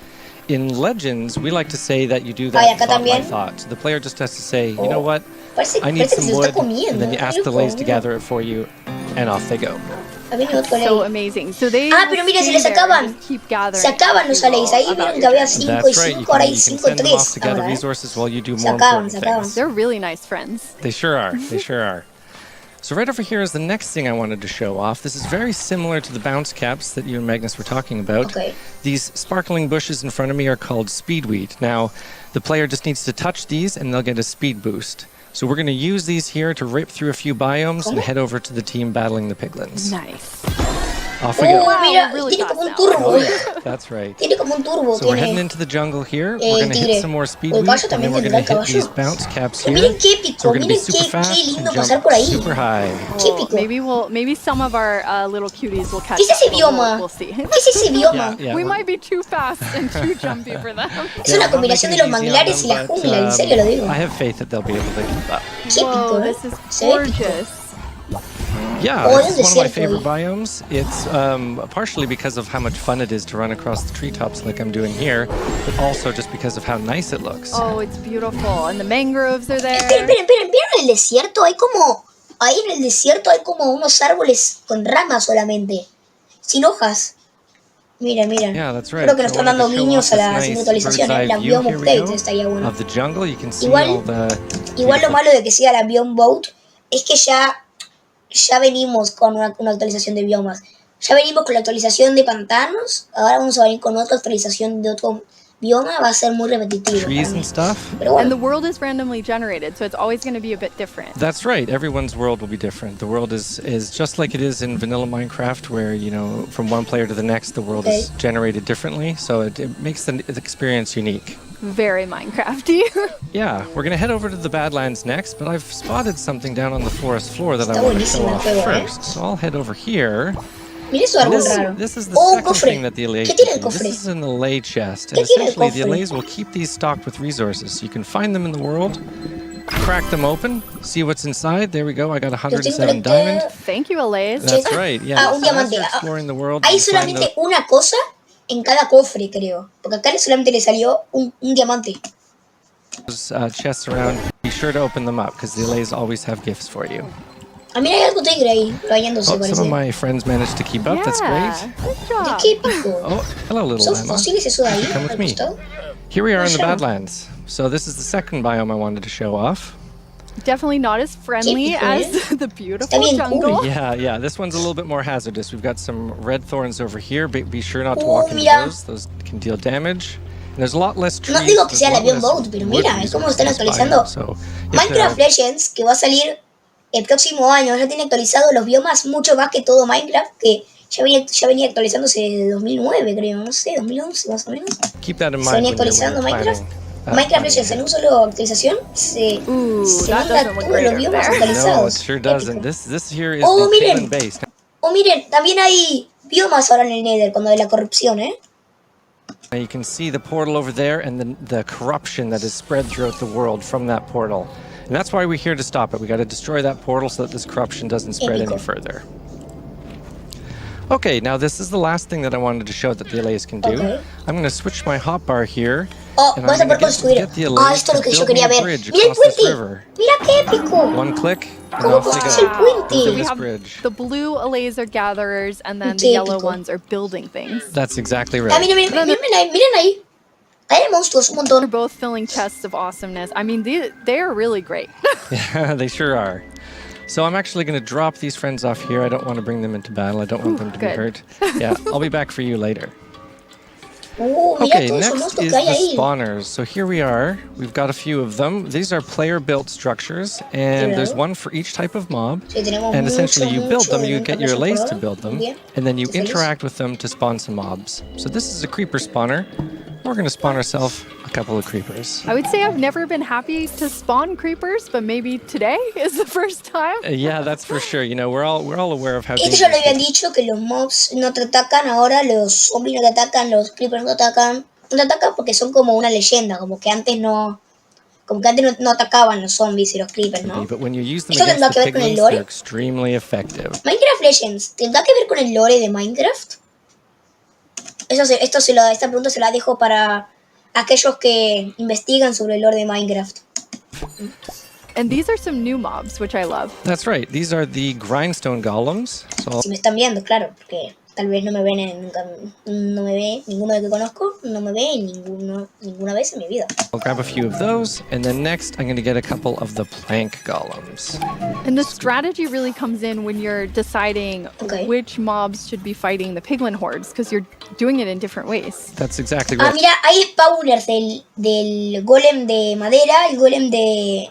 Speaker 11: In Legends, we like to say that you do
Speaker 1: Ay,
Speaker 11: that
Speaker 1: acá
Speaker 11: thought by
Speaker 1: también.
Speaker 11: thought. So the player just has to say, you know
Speaker 1: Oh.
Speaker 11: what,
Speaker 1: Parece,
Speaker 11: I need
Speaker 1: parece que
Speaker 11: some
Speaker 1: se lo
Speaker 11: wood,
Speaker 1: está comiendo.
Speaker 11: and then you
Speaker 1: qué
Speaker 11: ask the
Speaker 1: loco,
Speaker 11: lays to
Speaker 1: mira.
Speaker 11: gather it for you, and off they go.
Speaker 1: Ahí viene otro
Speaker 2: So
Speaker 1: ley.
Speaker 2: amazing. So they
Speaker 1: Ah,
Speaker 2: will
Speaker 1: pero mira, se
Speaker 2: stay
Speaker 1: les
Speaker 2: there
Speaker 1: acaban.
Speaker 2: and just keep gathering
Speaker 1: Se acaban los
Speaker 2: info
Speaker 1: alays. Ahí
Speaker 2: about
Speaker 1: vieron
Speaker 2: your
Speaker 1: que había
Speaker 2: journey.
Speaker 1: 5 y
Speaker 11: That's right.
Speaker 1: 5, ahora hay
Speaker 11: You can
Speaker 1: 5 y
Speaker 11: send them off
Speaker 1: 3
Speaker 11: to gather
Speaker 1: ahora,
Speaker 11: resources while you do
Speaker 1: Se
Speaker 11: more
Speaker 1: acaban,
Speaker 11: important
Speaker 1: se acaban.
Speaker 11: things.
Speaker 2: They're really nice friends.
Speaker 11: They sure are. They sure are. So right over here is the next thing I wanted to show off. This is very similar to the bounce caps that you and Magnus were talking about.
Speaker 1: Okay.
Speaker 11: These sparkling bushes in front of me are called speedweed. Now, the player just needs to touch these and they'll get a speed boost. So we're going to use these here to rip through a few biomes and head over to the team battling the piglins.
Speaker 2: Nice.
Speaker 11: Off we go.
Speaker 2: Wow,
Speaker 1: mira,
Speaker 2: really
Speaker 1: tiene
Speaker 2: fast
Speaker 1: como un
Speaker 2: now.
Speaker 1: turbo.
Speaker 11: Oh, yeah, that's right.
Speaker 1: Tiene como un turbo.
Speaker 11: So we're heading
Speaker 1: Tiene.
Speaker 11: into the jungle here.
Speaker 1: El
Speaker 11: We're going to
Speaker 1: tigre.
Speaker 11: hit some more
Speaker 1: O el
Speaker 11: speedweed,
Speaker 1: caballo
Speaker 11: and then
Speaker 1: también
Speaker 11: we're
Speaker 1: tendrá
Speaker 11: going to
Speaker 1: el
Speaker 11: hit these
Speaker 1: caballo.
Speaker 11: bounce caps
Speaker 1: Pero
Speaker 11: here.
Speaker 1: miren qué épico,
Speaker 11: So we're going to be
Speaker 1: miren
Speaker 11: super
Speaker 1: qué
Speaker 11: fast
Speaker 1: lindo
Speaker 11: and
Speaker 1: pasar
Speaker 11: jump
Speaker 1: por ahí.
Speaker 11: super high.
Speaker 1: Qué
Speaker 2: Well,
Speaker 1: épico.
Speaker 2: maybe some of our little cuties will catch
Speaker 1: ¿Qué es ese
Speaker 2: up, but
Speaker 1: bioma?
Speaker 2: We'll see.
Speaker 1: ¿Qué es ese bioma?
Speaker 11: Yeah,
Speaker 2: We
Speaker 11: we're-
Speaker 2: might be too fast and too jumpy for them.
Speaker 1: Es una combinación de los manglares y la jungla, en serio lo digo.
Speaker 11: I have faith that they'll be able to keep up.
Speaker 1: Qué épico,
Speaker 2: Whoa,
Speaker 1: ¿eh?
Speaker 2: this is
Speaker 1: Se ve épico.
Speaker 2: gorgeous.
Speaker 11: Yeah,
Speaker 1: Oh,
Speaker 11: it's
Speaker 1: es un
Speaker 11: one of my
Speaker 1: desierto
Speaker 11: favorite
Speaker 1: ahí.
Speaker 11: biomes. It's partially because of how much fun it is to run across the treetops like I'm doing here, but also just because of how nice it looks.
Speaker 2: Oh, it's beautiful. And the mangroves are there.
Speaker 1: Esperen, ¿vieron el desierto? Ahí en el desierto hay como unos árboles con ramas solamente, sin hojas. Miren.
Speaker 11: Yeah, that's right.
Speaker 1: Creo que nos
Speaker 11: So I
Speaker 1: están
Speaker 11: wanted
Speaker 1: dando
Speaker 11: to show
Speaker 1: guiños
Speaker 11: off
Speaker 1: a
Speaker 11: this
Speaker 1: la
Speaker 11: nice
Speaker 1: siguiente actualización,
Speaker 11: bird's-eye
Speaker 1: la
Speaker 11: view.
Speaker 1: biome
Speaker 11: Here we
Speaker 1: update
Speaker 11: go,
Speaker 1: estaría bueno.
Speaker 11: of the jungle. You can see
Speaker 1: Igual-
Speaker 11: all the
Speaker 1: Igual lo
Speaker 11: beautiful-
Speaker 1: malo de que siga la biome boat es que ya venimos con una actualización de biomas. Ya venimos con la actualización de pantanos, ahora vamos a venir con otra actualización de otro bioma va a ser muy repetitivo.
Speaker 11: trees
Speaker 1: para mí.
Speaker 11: and stuff.
Speaker 1: Pero
Speaker 2: And the
Speaker 1: bueno,
Speaker 2: world is randomly generated, so it's always going to be a bit different.
Speaker 11: That's right. Everyone's world will be different. The world is just like it is in vanilla Minecraft, where, you know, from one player to the next, the world is generated differently. So it makes the experience unique.
Speaker 2: Very Minecrafty.
Speaker 11: Yeah, we're going to head over to the Badlands next, but I've spotted something down on the forest floor that I
Speaker 1: Está
Speaker 11: want to show
Speaker 1: buenísimo el
Speaker 11: off
Speaker 1: juego,
Speaker 11: first. So I'll head over here.
Speaker 1: mire su árbol raro.
Speaker 11: This is the
Speaker 1: Oh, un
Speaker 11: second
Speaker 1: cofre.
Speaker 11: thing that the allays
Speaker 1: ¿Qué tiene el
Speaker 11: can do.
Speaker 1: cofre?
Speaker 11: This is an allay chest.
Speaker 1: ¿Qué
Speaker 11: And
Speaker 1: tiene el
Speaker 11: essentially, the
Speaker 1: cofre?
Speaker 11: allays will keep these stocked with resources. You can find them in the world, crack them open, see what's inside. There we go. I got 107 diamond.
Speaker 2: Thank you, Alays.
Speaker 11: That's right. Yeah.
Speaker 1: Ah, un
Speaker 11: So as
Speaker 1: diamante.
Speaker 11: you're
Speaker 1: Ah,
Speaker 11: exploring the world,
Speaker 1: hay
Speaker 11: you find
Speaker 1: solamente una cosa en cada cofre, creo. Porque acá solamente le salió un diamante.
Speaker 11: those chests around. Be sure to open them up because the allays always have gifts for you.
Speaker 1: Ah, mira, hay algo tigre ahí, bañándose,
Speaker 11: Oh, some
Speaker 1: parece.
Speaker 11: of my friends managed to keep up. That's great.
Speaker 2: Good
Speaker 1: ¿De
Speaker 2: job.
Speaker 1: qué pico?
Speaker 11: Oh, hello, little
Speaker 1: ¿Son
Speaker 11: Emma.
Speaker 1: fósiles eso de ahí?
Speaker 11: Come with
Speaker 1: al
Speaker 11: me.
Speaker 1: costado?
Speaker 11: Here we are in the
Speaker 1: Sure.
Speaker 11: Badlands. So this is the second biome I wanted to show off.
Speaker 2: Definitely not as friendly
Speaker 1: Típico,
Speaker 2: as the beautiful
Speaker 1: bien
Speaker 2: jungle.
Speaker 1: cool.
Speaker 11: Yeah. This one's a little bit more hazardous. We've got some red thorns over here. Be sure not to
Speaker 1: Oh,
Speaker 11: walk into
Speaker 1: mira.
Speaker 11: those. Those can deal damage. And there's a lot less trees.
Speaker 1: No digo que
Speaker 11: there's
Speaker 1: sea
Speaker 11: a
Speaker 1: la
Speaker 11: lot
Speaker 1: Beyond
Speaker 11: less
Speaker 1: Boat, pero
Speaker 11: wood
Speaker 1: mira, es como están
Speaker 11: resources
Speaker 1: actualizando.
Speaker 11: biome, so you have to
Speaker 1: Minecraft Legends, que va a salir el próximo año, ya tiene actualizado los biomas mucho más que todo Minecraft, que ya venía actualizándose desde 2009, creo, no sé, 2011 más o menos.
Speaker 11: keep that in
Speaker 1: Se venía
Speaker 11: mind when you're
Speaker 1: actualizando Minecraft.
Speaker 11: planning.
Speaker 1: Minecraft
Speaker 11: planning
Speaker 1: Legends en
Speaker 11: ahead.
Speaker 1: un solo actualización se
Speaker 2: that
Speaker 1: manda
Speaker 2: doesn't look
Speaker 1: todos
Speaker 2: great
Speaker 1: los
Speaker 2: over
Speaker 1: biomas
Speaker 2: there.
Speaker 1: actualizados.
Speaker 11: No, it sure doesn't.
Speaker 1: Épico.
Speaker 11: This here is
Speaker 1: Oh,
Speaker 11: the
Speaker 1: miren.
Speaker 11: Kaylin base.
Speaker 1: Oh, miren, también hay biomas ahora en el Nether, cuando de la corrupción, ¿eh?
Speaker 11: Now you can see the portal over there and the corruption that is spread throughout the world from that portal. And that's why we're here to stop it. We got to destroy that portal so that this corruption doesn't spread any
Speaker 1: Épico.
Speaker 11: further. Okay, now this is the last thing that I wanted to show that the allays can do.
Speaker 1: Okay.
Speaker 11: I'm going to switch my hotbar here.
Speaker 1: Oh,
Speaker 11: and
Speaker 1: vas a
Speaker 11: I'm
Speaker 1: poder
Speaker 11: gonna
Speaker 1: construir.
Speaker 11: get the
Speaker 1: Ah,
Speaker 11: allays
Speaker 1: esto es lo
Speaker 11: to
Speaker 1: que yo
Speaker 11: build me
Speaker 1: quería
Speaker 11: a
Speaker 1: ver.
Speaker 11: bridge
Speaker 1: Mira el
Speaker 11: across this
Speaker 1: puente.
Speaker 11: river.
Speaker 1: Mira qué épico.
Speaker 11: One click, and
Speaker 1: ¿Cómo
Speaker 11: off we
Speaker 1: construyes el
Speaker 11: go.
Speaker 1: puente?
Speaker 11: Building
Speaker 2: We
Speaker 11: this
Speaker 2: have
Speaker 11: bridge.
Speaker 2: the blue Alays are gatherers, and then the
Speaker 1: Qué
Speaker 2: yellow
Speaker 1: épico.
Speaker 2: ones are building things.
Speaker 11: That's exactly
Speaker 1: Ah,
Speaker 11: right.
Speaker 1: miren ahí, miren ahí. Hay monstruos, un
Speaker 2: They're
Speaker 1: montón.
Speaker 2: both filling chests of awesomeness. I mean, they are really great.
Speaker 11: Yeah, they sure are. So I'm actually going to drop these friends off here. I don't want to bring them into battle. I don't want them to be
Speaker 2: good.
Speaker 11: hurt. Yeah, I'll be back for you later.
Speaker 1: Mira
Speaker 11: Okay,
Speaker 1: todos esos
Speaker 11: next
Speaker 1: monstruos
Speaker 11: is
Speaker 1: que hay
Speaker 11: the
Speaker 1: ahí.
Speaker 11: spawners. So here we are. We've got a few of them. These are player-built structures, and there's one for each type of mob.
Speaker 1: Sí, tenemos
Speaker 11: And
Speaker 1: mucho,
Speaker 11: essentially, you build
Speaker 1: mucho
Speaker 11: them,
Speaker 1: de
Speaker 11: you get your allays to
Speaker 1: color.
Speaker 11: build them,
Speaker 1: Muy bien.
Speaker 11: and then you
Speaker 1: Estoy feliz.
Speaker 11: interact with them to spawn some mobs. So this is a creeper spawner. We're going to spawn ourselves a couple of creepers.
Speaker 2: I would say I've never been happy to spawn creepers, but maybe today is the first time.
Speaker 11: Yeah, that's for sure. You know, we're all aware of how
Speaker 1: Esto ya lo
Speaker 11: dangerous
Speaker 1: habían dicho, que los mobs no te atacan ahora, los zombies no te atacan, los creepers no te atacan. No te atacan porque son como una leyenda, como que antes no atacaban los zombies y los creepers, ¿no?
Speaker 11: But when you use them
Speaker 1: ¿Esto
Speaker 11: against
Speaker 1: tendrá
Speaker 11: the
Speaker 1: que ver con el
Speaker 11: piglins,
Speaker 1: lore?
Speaker 11: they're extremely effective.
Speaker 1: Minecraft Legends, ¿tendrá que ver con el lore de Minecraft? Esta pregunta se la dejo para aquellos que investigan sobre el lore de Minecraft.
Speaker 2: And these are some new mobs, which I love.
Speaker 11: That's right. These are the grindstone golems. So
Speaker 1: Si me están viendo, claro, porque tal vez no me ven no me ve ninguno de que conozco, no me ve ninguna vez en mi vida.
Speaker 11: I'll grab a few of those, and then next I'm going to get a couple of the plank golems.
Speaker 2: And the strategy really comes in when you're deciding which mobs should be fighting the piglin hordes, because you're doing it in different ways.
Speaker 11: That's exactly
Speaker 1: Ah,
Speaker 11: right.
Speaker 1: mira, hay spawners del golem de madera, el golem de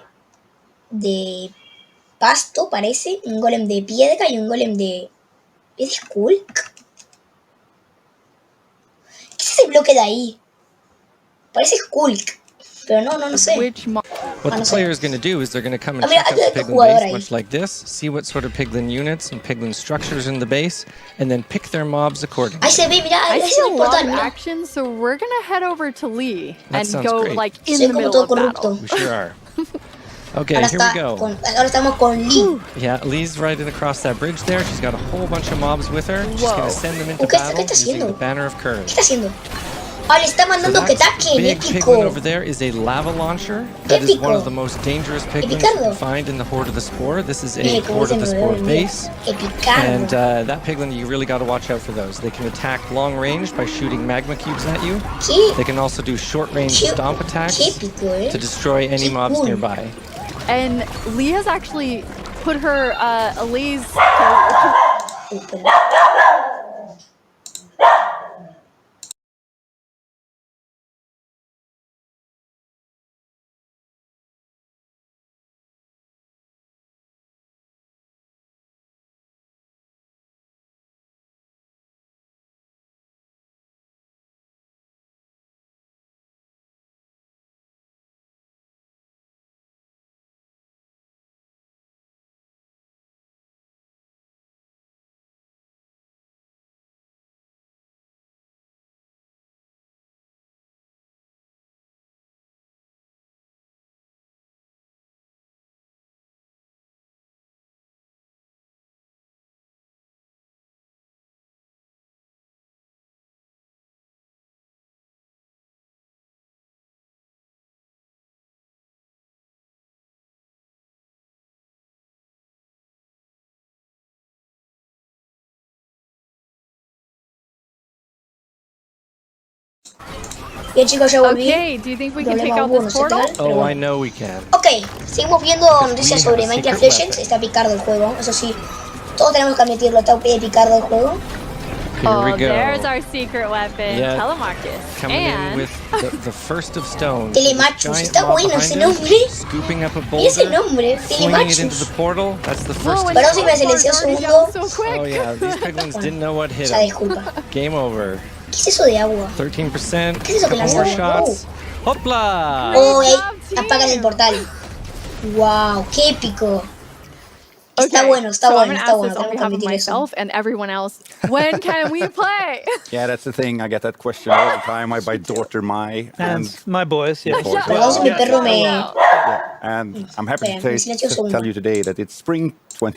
Speaker 1: pasto, parece, un golem de piedra y un golem de... ¿Es de Skulk? ¿Qué es ese bloque de ahí? Parece Skulk, pero no sé.
Speaker 11: What the player is going to do is they're going to come and
Speaker 1: mira,
Speaker 11: check out
Speaker 1: hay
Speaker 11: the
Speaker 1: otro
Speaker 11: piglin
Speaker 1: jugador
Speaker 11: base,
Speaker 1: ahí.
Speaker 11: much like this, see what sort of piglin units and piglin structures in the base, and then pick their mobs accordingly.
Speaker 1: Ahí se ve, mira,
Speaker 2: I
Speaker 1: ahí
Speaker 2: see
Speaker 1: se
Speaker 2: a
Speaker 1: ve el
Speaker 2: lot
Speaker 1: portal,
Speaker 2: of
Speaker 1: mira.
Speaker 2: action, so we're gonna head over to Lee
Speaker 11: That
Speaker 2: and
Speaker 11: sounds
Speaker 2: go
Speaker 11: great.
Speaker 2: like in
Speaker 1: Soy
Speaker 2: the
Speaker 1: como
Speaker 2: middle
Speaker 1: todo
Speaker 2: of battle.
Speaker 1: corrupto.
Speaker 11: We sure are. Okay,
Speaker 1: Ahora,
Speaker 11: here we go.
Speaker 1: ahora estamos con Lee.
Speaker 11: Yeah, Lee's riding across that bridge there. She's got a whole bunch of mobs with her. She's going to send them into
Speaker 1: ¿Qué
Speaker 11: battle
Speaker 1: está
Speaker 11: using
Speaker 1: haciendo?
Speaker 11: the Banner of
Speaker 1: ¿Qué
Speaker 11: Courage.
Speaker 1: está haciendo? Ah, le está
Speaker 11: So
Speaker 1: mandando que
Speaker 11: that
Speaker 1: ataquen,
Speaker 11: big
Speaker 1: épico.
Speaker 11: piglin over there is a lava launcher. That is one
Speaker 1: Épico.
Speaker 11: of the most dangerous piglins you
Speaker 1: Epicardo.
Speaker 11: can find in the Horde of the Spore. This is a
Speaker 1: Mire, como
Speaker 11: Horde of
Speaker 1: dicen
Speaker 11: the
Speaker 1: los
Speaker 11: Spore
Speaker 1: bebés, mira.
Speaker 11: base.
Speaker 1: Epicardo.
Speaker 11: And that piglin, you really got to watch out for those. They can attack long range by shooting magma cubes at you.
Speaker 1: ¿Qué?
Speaker 11: They can also do short range
Speaker 1: Qué-
Speaker 11: stomp attacks
Speaker 1: qué épico, ¿eh?
Speaker 11: to destroy any
Speaker 1: Qué
Speaker 11: mobs
Speaker 1: cool.
Speaker 11: nearby.
Speaker 2: And Lee has actually put her Alays
Speaker 1: Uy, perdón. Bien chicos, ya volví.
Speaker 2: Okay, do you think we can take
Speaker 1: Problema
Speaker 2: out
Speaker 1: hubo, no
Speaker 2: this
Speaker 1: sé qué
Speaker 2: portal?
Speaker 1: tal, pero
Speaker 11: Oh, I
Speaker 1: bueno.
Speaker 11: know we can.
Speaker 1: Ok, seguimos viendo noticias sobre Minecraft Legends. Está picardo el juego, eso sí. Todos tenemos que admitirlo, está picardo el juego.
Speaker 11: Here we
Speaker 2: Oh,
Speaker 11: go.
Speaker 2: there's our secret weapon,
Speaker 11: Yeah.
Speaker 2: Telemarcus.
Speaker 11: Coming in
Speaker 2: And
Speaker 11: with the first of stone.
Speaker 1: Telemachus,
Speaker 11: Giant
Speaker 1: está
Speaker 11: mob
Speaker 1: bueno
Speaker 11: behind
Speaker 1: ese
Speaker 11: him,
Speaker 1: nombre.
Speaker 11: Scooping up a
Speaker 1: Y ese
Speaker 11: boulder,
Speaker 1: nombre,
Speaker 11: flinging it into
Speaker 1: Telemachus.
Speaker 11: the portal. That's the
Speaker 2: whoa,
Speaker 11: first.
Speaker 2: and
Speaker 1: Perdón si me
Speaker 2: the
Speaker 1: silenció un
Speaker 2: already
Speaker 1: segundo.
Speaker 2: down so quick.
Speaker 11: Oh yeah, these piglins didn't know what hit
Speaker 1: Ya
Speaker 11: them.
Speaker 1: disculpa.
Speaker 11: Game over.
Speaker 1: ¿Qué es eso de agua?
Speaker 11: 13%.
Speaker 1: ¿Qué es eso que
Speaker 11: Couple more
Speaker 1: lanzamos?
Speaker 11: shots. Hopla!
Speaker 1: Oh,
Speaker 2: Great job,
Speaker 1: ey, apagan el
Speaker 2: team.
Speaker 1: portal. Wow, qué épico. Está
Speaker 2: Okay,
Speaker 1: bueno, está
Speaker 2: so I'm
Speaker 1: bueno,
Speaker 2: gonna
Speaker 1: está
Speaker 2: ask
Speaker 1: bueno.
Speaker 2: this on
Speaker 1: Tenemos que
Speaker 2: behalf of
Speaker 1: admitir eso.
Speaker 2: myself and everyone else. When can we play?
Speaker 5: Yeah, that's the thing. I get that question all the time. I buy daughter my
Speaker 6: And my boys, yeah.
Speaker 5: boys.
Speaker 1: Perdón si mi
Speaker 6: Yeah.
Speaker 1: perro me...
Speaker 5: Yeah, and I'm happy
Speaker 1: Espera,
Speaker 5: to
Speaker 1: me silencio un segundo.
Speaker 5: tell you today that it's spring 20.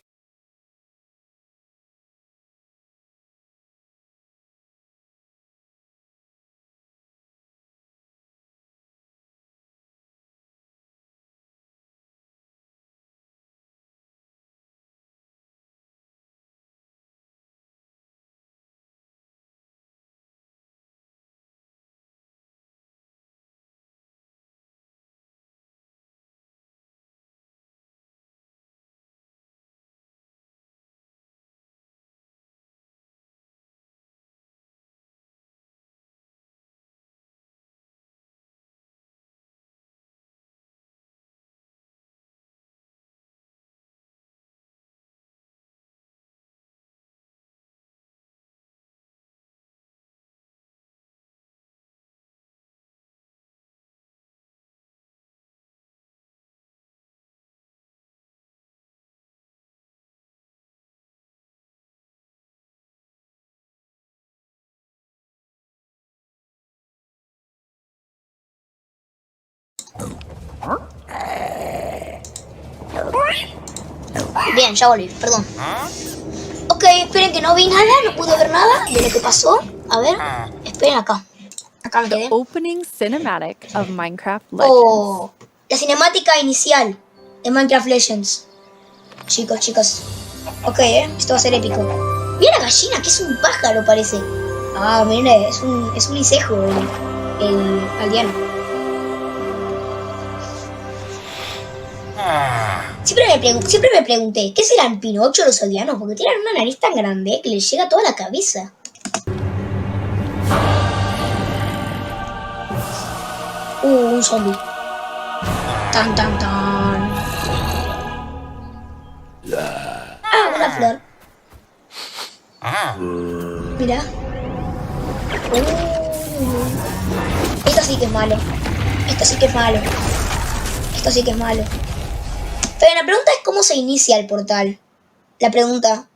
Speaker 1: Bien, ya volví, perdón. Ok, esperen que no vi nada, no pude ver nada de lo que pasó. A ver, esperen acá. Acá me quedé.
Speaker 2: Opening cinematic of Minecraft Legends.
Speaker 1: Oh, la cinemática inicial de Minecraft Legends. Chicos, chicos. Ok, esto va a ser épico. Mira la gallina, que es un pájaro, parece. Ah, mire, es un insejo, el aldeano. Siempre me pregunté, ¿qué serán Pinocho los aldeanos? Porque tienen una nariz tan grande que les llega a toda la cabeza. Un zombie. Tan, tan, tan. Ah, una flor. Mira. Esto sí que es malo. Esto sí que es malo. Esto sí que es malo. Pero la pregunta es cómo se inicia el portal. La pregunta.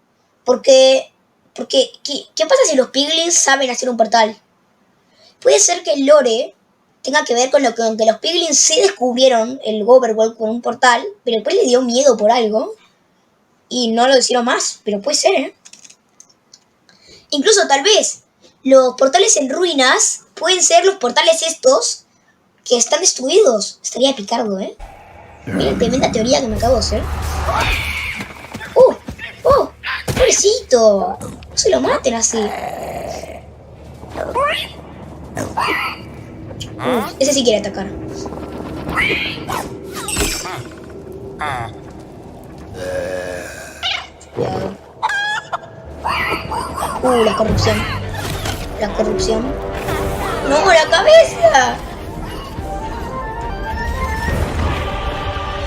Speaker 1: Porque ¿qué pasa si los piglins saben hacer un portal? Puede ser que el lore tenga que ver con lo que los piglins sí descubrieron el overworld con un portal, pero después le dio miedo por algo y no lo hicieron más. Pero puede ser, ¿eh? Incluso tal vez los portales en ruinas pueden ser los portales estos que están destruidos. Estaría picardo, ¿eh? Miren, tremenda teoría que me acabo de hacer. ¡Oh! ¡Oh! ¡Pobrecito! No se lo maten así. Ese sí quiere atacar. Cuidado. La corrupción. La corrupción. ¡No, la cabeza!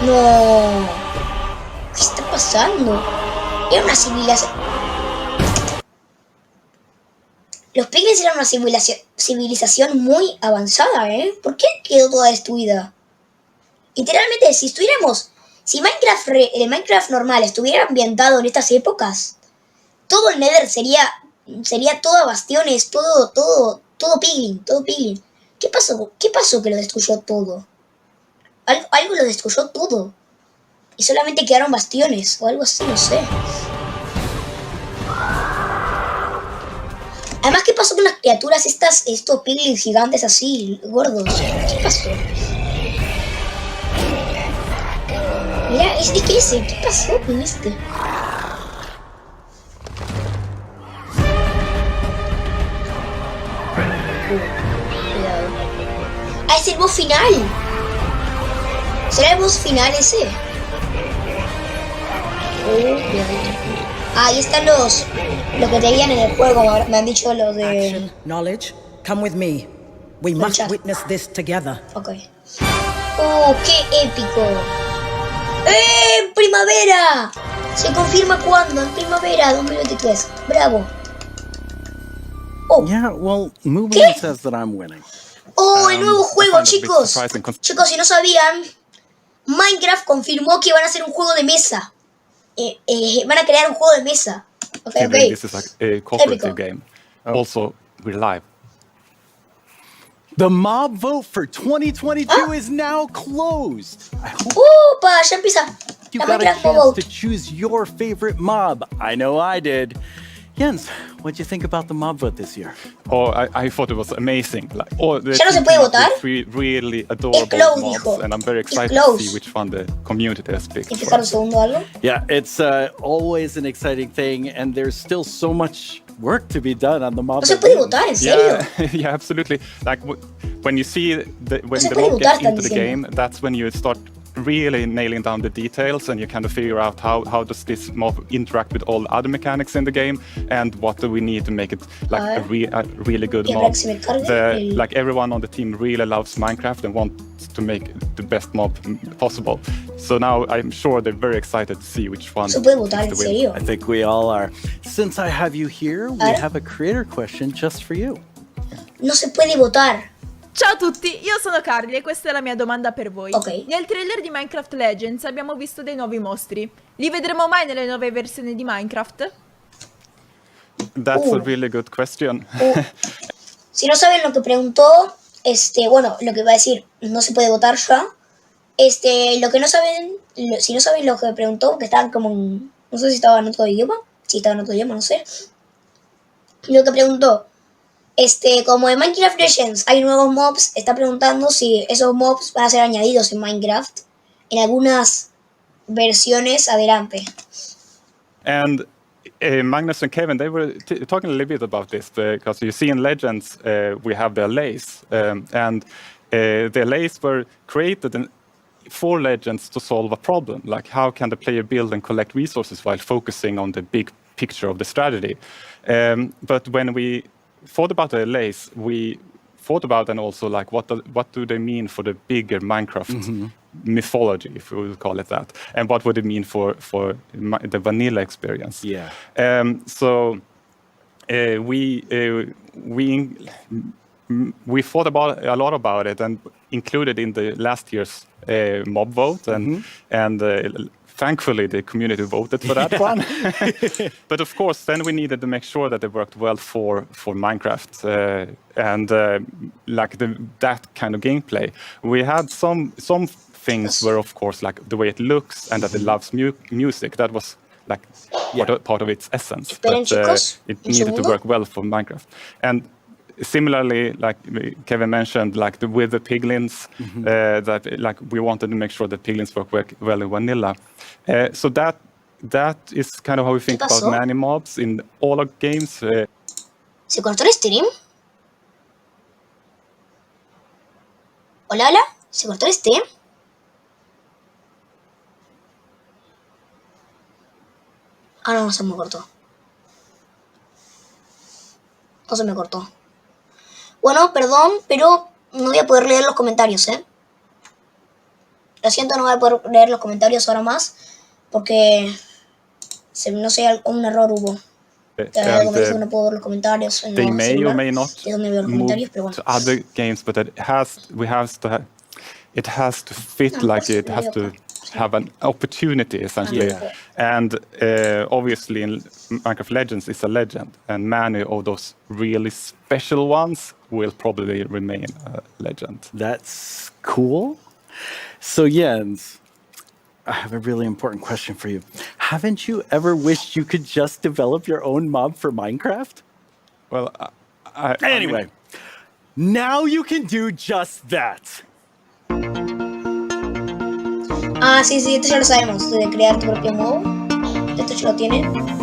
Speaker 1: No. ¿Qué está pasando? Era una civilización. Los piglins eran una civilización muy avanzada, ¿eh? ¿Por qué quedó toda destruida? Literalmente, si el Minecraft normal estuviera ambientado en estas épocas, todo el Nether sería todo bastiones, todo piglin, todo piglin. ¿Qué pasó? ¿Qué pasó que lo destruyó todo? Algo lo destruyó todo. Y solamente quedaron bastiones o algo así, no sé. Además, ¿qué pasó con las criaturas estos piglins gigantes así, gordos? ¿Qué pasó? Mira, ¿qué ese? ¿Qué pasó con este? Cuidado. es el boss final. ¿Será el boss final ese? Ahí están los que tenían en el juego, me han dicho los de...
Speaker 4: Action, knowledge, come with me. We must witness this together.
Speaker 1: Ok. ¡Oh, qué épico! ¡Primavera! Se confirma cuándo, en primavera 2023. ¡Bravo!
Speaker 3: Yeah, well, Movement says that I'm winning.
Speaker 1: ¡Oh, el nuevo juego, chicos! Chicos, si no sabían, Minecraft confirmó que van a hacer un juego de mesa. Van a crear un juego de mesa. Okay.
Speaker 8: This is a cooperative game. Also, we're live.
Speaker 3: The mob vote for 2022 is now closed. I hope
Speaker 1: ¡Upa! Ya empieza.
Speaker 3: you
Speaker 1: La
Speaker 3: got a
Speaker 1: Minecraft
Speaker 3: chance
Speaker 1: vote.
Speaker 3: to choose your favorite mob. I know I did. Jens, what'd you think about the mob vote this year?
Speaker 8: Oh, I thought it was amazing. Like,
Speaker 1: ¿Ya no se puede votar?
Speaker 8: Really adorable
Speaker 1: closed,
Speaker 8: mobs,
Speaker 1: dijo.
Speaker 8: and I'm very excited to
Speaker 1: closed.
Speaker 8: see which one the community has picked.
Speaker 1: ¿Y fijaron segundo algo?
Speaker 3: Yeah, it's always an exciting thing, and there's still so much work to be done on the mob.
Speaker 1: No se puede votar, ¿en serio?
Speaker 8: Yeah, absolutely. Like when you see when
Speaker 1: se
Speaker 8: the
Speaker 1: puede
Speaker 8: mob
Speaker 1: votar,
Speaker 8: gets into the
Speaker 1: están
Speaker 8: game, that's when you start really nailing down the details, and you kind of figure out how does this mob interact with all the other mechanics in the game, and what do we need to make it like a really good mob. Like everyone on the team really loves Minecraft and wants to make the best mob possible. So now I'm sure they're very excited to see which one.
Speaker 1: ¿Se puede votar, en
Speaker 8: is the win.
Speaker 1: serio?
Speaker 3: I think we all are. Since I have you here, we have a creator question just for you.
Speaker 1: No se puede votar.
Speaker 12: Ciao a tutti, io sono Carly e questa è la mia domanda per voi.
Speaker 1: Ok.
Speaker 12: Nel trailer di Minecraft Legends abbiamo visto dei nuovi mostri. Li vedremo mai nelle nuove versioni di Minecraft?
Speaker 8: That's a really good question.
Speaker 1: Si no saben lo que preguntó, bueno, lo que va a decir, no se puede votar ya. Lo que no saben, si no saben lo que preguntó, que estaban como en, no sé si estaba en otro idioma, si estaba en otro idioma, no sé. Lo que preguntó, como en Minecraft Legends hay nuevos mobs, está preguntando si esos mobs van a ser añadidos en Minecraft en algunas versiones adelante.
Speaker 8: And Magnus and Kevin, they were talking a little bit about this because you see in Legends we have the allays, and the allays were created for Legends to solve a problem, like how can the player build and collect resources while focusing on the big picture of the strategy. But when we thought about the allays, we thought about and also like what do they mean for the bigger Minecraft mythology, if we would call it that, and what would it mean for the vanilla experience?
Speaker 3: Yeah.
Speaker 8: So we thought about a lot about it and included in the last year's mob vote, and thankfully the community voted for that one. But of course, then we needed to make sure that it worked well for Minecraft and like that kind of gameplay. We had some things were of course like the way it looks and that it loves music. That was like part of its essence. But it needed to work well for Minecraft. And similarly, like Kevin mentioned, like with the piglins, that like we wanted to make sure that piglins work well in vanilla. So that is kind of how we think about many mobs in all our games.
Speaker 1: ¿Se cortó el stream? Hola, hola, ¿se cortó el stream? Ah, no, no se me cortó. No se me cortó. Bueno, perdón, pero no voy a poder leer los comentarios, ¿eh? Lo siento, no voy a poder leer los comentarios ahora más, porque, no sé, un error hubo. No puedo ver los comentarios.
Speaker 8: They may or may not
Speaker 1: move
Speaker 8: to other games, but it has to fit, like it has to have an opportunity, essentially. And obviously in Minecraft Legends it's a legend, and many of those really special ones will probably remain a legend.
Speaker 3: That's cool. So Jens, I have a really important question for you. Haven't you ever wished you could just develop your own mob for Minecraft?
Speaker 8: Well,
Speaker 3: anyway, now you can do just that.
Speaker 1: Ah, sí, esto ya lo sabemos, de crear tu propio mob. Esto ya lo tienen.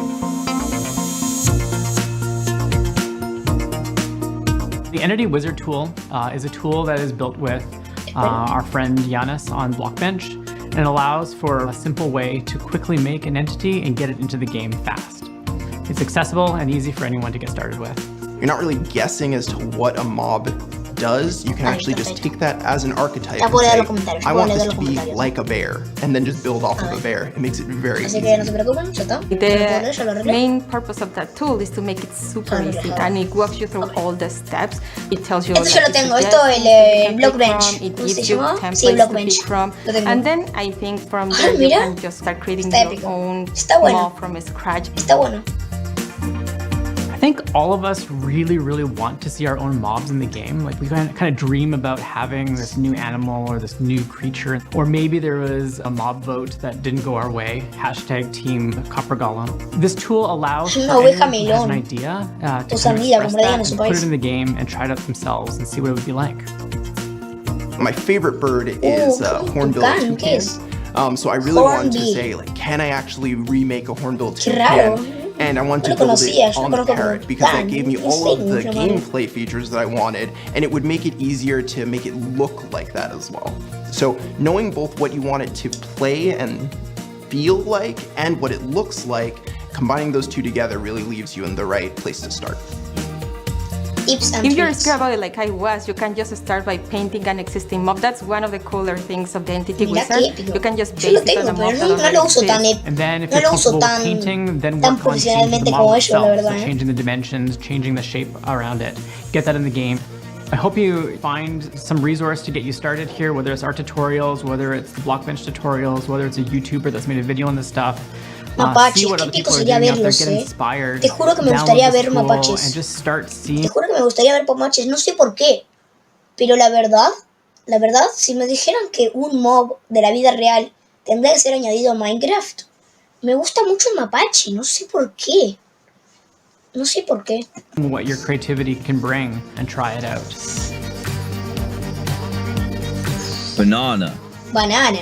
Speaker 13: Entity Wizard tool is a tool that is built with our friend Giannis on Blockbench, and it allows for a simple way to quickly make an entity and get it into the game fast. It's accessible and easy for anyone to get started with.
Speaker 14: You're not really guessing as to what a mob does. You can actually just take that as an archetype and say, I want this to be like a bear, and then just build off of a bear. It makes it very easy.
Speaker 15: The main purpose of that tool is to make it super easy, and it walks you through all the steps. It tells you
Speaker 1: Esto yo lo tengo, esto el Blockbench.
Speaker 15: it
Speaker 1: ¿Cómo se
Speaker 15: gives you
Speaker 1: llama?
Speaker 15: templates
Speaker 1: Sí,
Speaker 15: to
Speaker 1: Blockbench.
Speaker 15: pick from,
Speaker 1: Lo tengo.
Speaker 15: and then I think from there you
Speaker 1: mira.
Speaker 15: can just start creating
Speaker 1: Está
Speaker 15: your
Speaker 1: épico.
Speaker 15: own
Speaker 1: Está bueno.
Speaker 15: mob from scratch.
Speaker 1: Está bueno.
Speaker 13: I think all of us really want to see our own mobs in the game. Like we kind of dream about having this new animal or this new creature. Or maybe there was a mob vote that didn't go our way. Hashtag Team Copper Golem. This tool allows for anyone who has an idea to kind of express that and put it in the game and try it out themselves and see what it would be like.
Speaker 14: My favorite bird is hornbill toucan. So I really wanted to say, like, can I actually remake a hornbill toucan? And I wanted to build it on the parrot because that gave me all of the gameplay features that I wanted, and it would make it easier to make it look like that as well. So knowing both what you want it to play and feel like and what it looks like, combining those two together really leaves you in the right place to start.
Speaker 15: If you're scared about it like I was, you can just start by painting an existing mob. That's one of the cooler things of the Entity Wizard. You can just base it on a mob that already exists.
Speaker 13: And then if you're comfortable with painting, then work on changing the model itself, so changing the dimensions, changing the shape around it. Get that in the game. I hope you find some resource to get you started here, whether it's our tutorials, whether it's the Blockbench tutorials, whether it's a YouTuber that's made a video on this stuff.
Speaker 1: Mapaches, qué épico sería verlos, Te juro que me gustaría ver mapaches. Te juro que me gustaría ver mapaches, no sé por qué. Pero la verdad, si me dijeran que un mob de la vida real tendría que ser añadido a Minecraft, me gusta mucho el mapache, no sé por qué. No sé por qué.
Speaker 13: What your creativity can bring and try it out.
Speaker 16: Banana.
Speaker 1: Banana.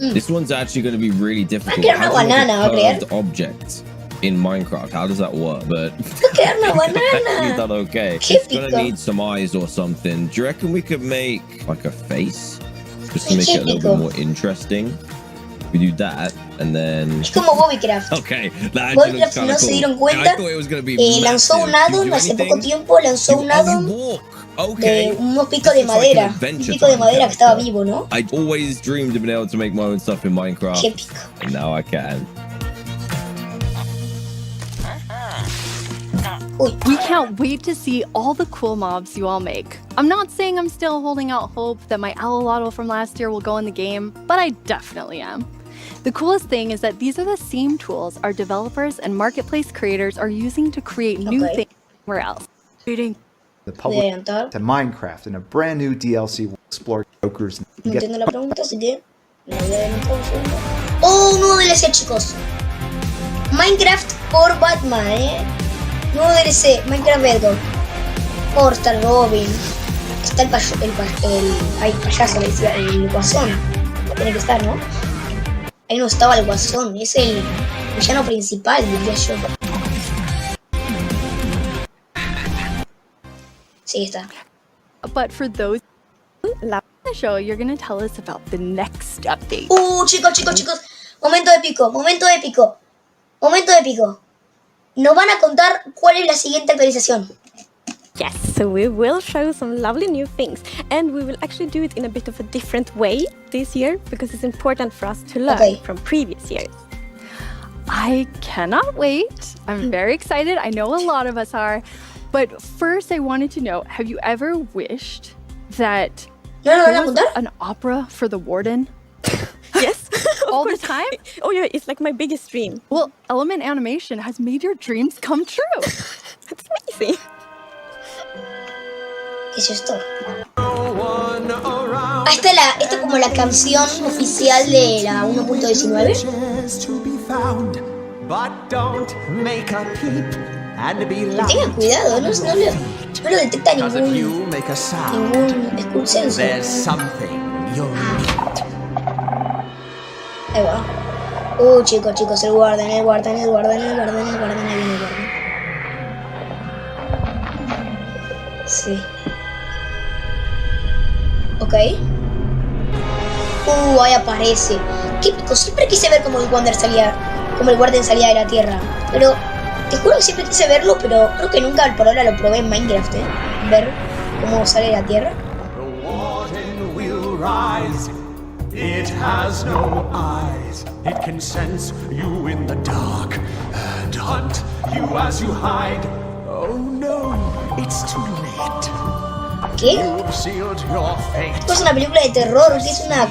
Speaker 16: This one's actually going to be really difficult.
Speaker 1: Crear una banana, va a crear.
Speaker 16: Object in Minecraft. How does that work? But
Speaker 1: crear una banana.
Speaker 16: you've done okay. It's going to need some eyes or something. Do you reckon we could make like a face? Just to make it a little bit more interesting. We do that and then...
Speaker 1: Es como Bobbycraft.
Speaker 16: Okay, that
Speaker 1: Bobbycraft, si no se dieron cuenta, lanzó un addon hace poco tiempo, lanzó un addon de unos picos de madera. Un pico de madera que estaba vivo, ¿no?
Speaker 16: I always dreamed of being able to make my own stuff in Minecraft.
Speaker 1: Qué pico.
Speaker 16: And now I can.
Speaker 2: We can't wait to see all the cool mobs you all make. I'm not saying I'm still holding out hope that my Alolotl from last year will go in the game, but I definitely am. The coolest thing is that these are the same tools our developers and marketplace creators are using to create new things somewhere else.
Speaker 17: The public to Minecraft in a brand new DLC will explore Joker's.
Speaker 1: No entiendo la pregunta, así que me voy a adelantar un segundo. ¡Oh, nuevo DLC, chicos! Minecraft por Batman, Nuevo DLC, Minecraft Bedrock. Por Star Robin. Está el payaso, le decía, el guasón. Tiene que estar, ¿no? Ahí no estaba el guasón, es el villano principal, diría yo. Sí, está.
Speaker 2: But for those last show, you're going to tell us about the next update.
Speaker 1: Chicos. Momento épico. Nos van a contar cuál es la siguiente actualización.
Speaker 18: Yes, so we will show some lovely new things, and we will actually do it in a bit of a different way this year because it's important for us to learn from previous years.
Speaker 2: I cannot wait. I'm very excited. I know a lot of us are. But first, I wanted to know, have you ever wished that there was an opera for the Warden?
Speaker 18: Yes.
Speaker 2: All the time?
Speaker 18: Oh yeah, it's like my biggest dream.
Speaker 2: Well, Element Animation has made your dreams come true.
Speaker 18: That's amazing.
Speaker 1: ¿Qué es esto? Esta es como la canción oficial de la 1.19. Tengan cuidado, no lo detecta ningún skull sensor. Ahí va. Chicos, el guarden, ahí viene el guarden. Sí. Ahí aparece. Qué pico, siempre quise ver cómo el Warden salía de la Tierra. Pero te juro que siempre quise verlo, pero creo que nunca por ahora lo probé en Minecraft, ver cómo sale de la Tierra.
Speaker 19: It has no eyes. It can sense you in the dark and hunt you as you hide. Oh no, it's too late.
Speaker 1: ¿Qué?
Speaker 19: You've sealed your fate.
Speaker 1: Esto es una película de terror, que es una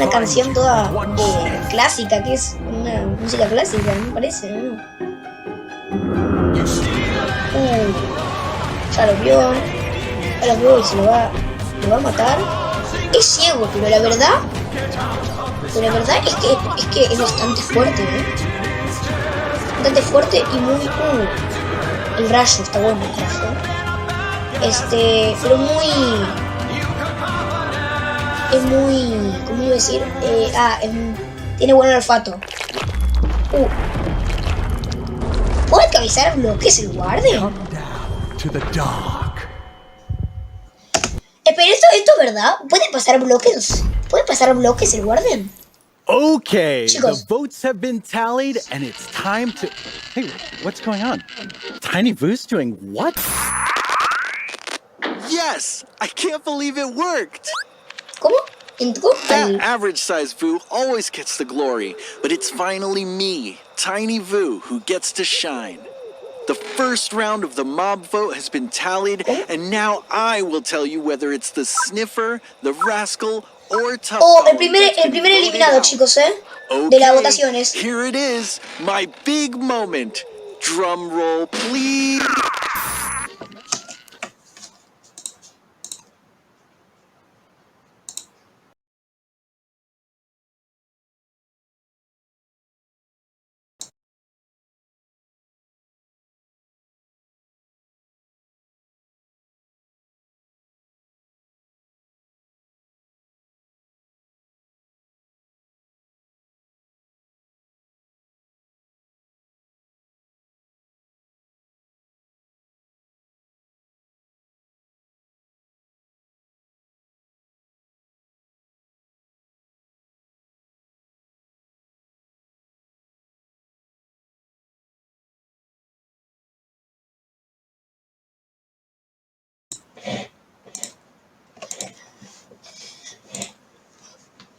Speaker 1: canción toda clásica, que es una música clásica, me parece, ¿no? Ya lo vio y se lo va a matar. Es ciego, pero la verdad es que es bastante fuerte, bastante fuerte y muy el rayo está bueno, el rayo. Pero es muy, ¿cómo iba a decir? Tiene buen olfato. ¿Puede atravesar bloques el Warden? Pero esto es verdad. ¿Puede pasar bloques? ¿Puede pasar bloques el Warden?
Speaker 3: Okay,
Speaker 1: Chicos.
Speaker 3: The votes have been tallied and it's time to... Hey, what's going on? Tiny Vu's doing what?
Speaker 20: Yes! I can't believe it worked!
Speaker 1: ¿Cómo?
Speaker 20: That average size Vu always gets the glory, but it's finally me, Tiny Vu, who gets to shine. The first round of the mob vote has been tallied, and now I will tell you whether it's the sniffer, the rascal, or tough.
Speaker 1: El primer eliminado, chicos, de las votaciones.
Speaker 20: Here it is, my big moment. Drum roll, please.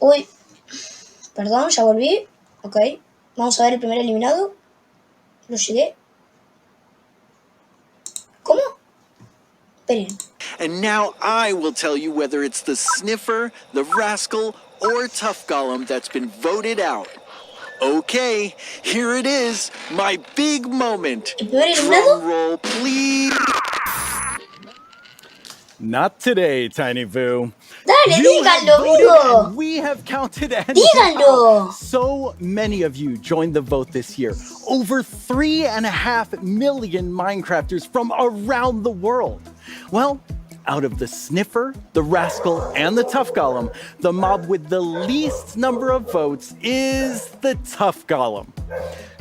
Speaker 1: Uy, perdón, ya volví. Ok, vamos a ver el primer eliminado. Lo llegué. ¿Cómo? Esperen.
Speaker 20: And now I will tell you whether it's the sniffer, the rascal, or tough golem that's been voted out. Okay, here it is, my big moment. Drum roll, please.
Speaker 3: Not today, Tiny Vu.
Speaker 1: Dale,
Speaker 3: You have
Speaker 1: díganlo,
Speaker 3: voted
Speaker 1: amigo.
Speaker 3: and we have counted and
Speaker 1: Díganlo.
Speaker 3: wow, so many of you joined the vote this year. Over 3.5 million Minecrafters from around the world. Well, out of the sniffer, the rascal, and the tough golem, the mob with the least number of votes is the tough golem.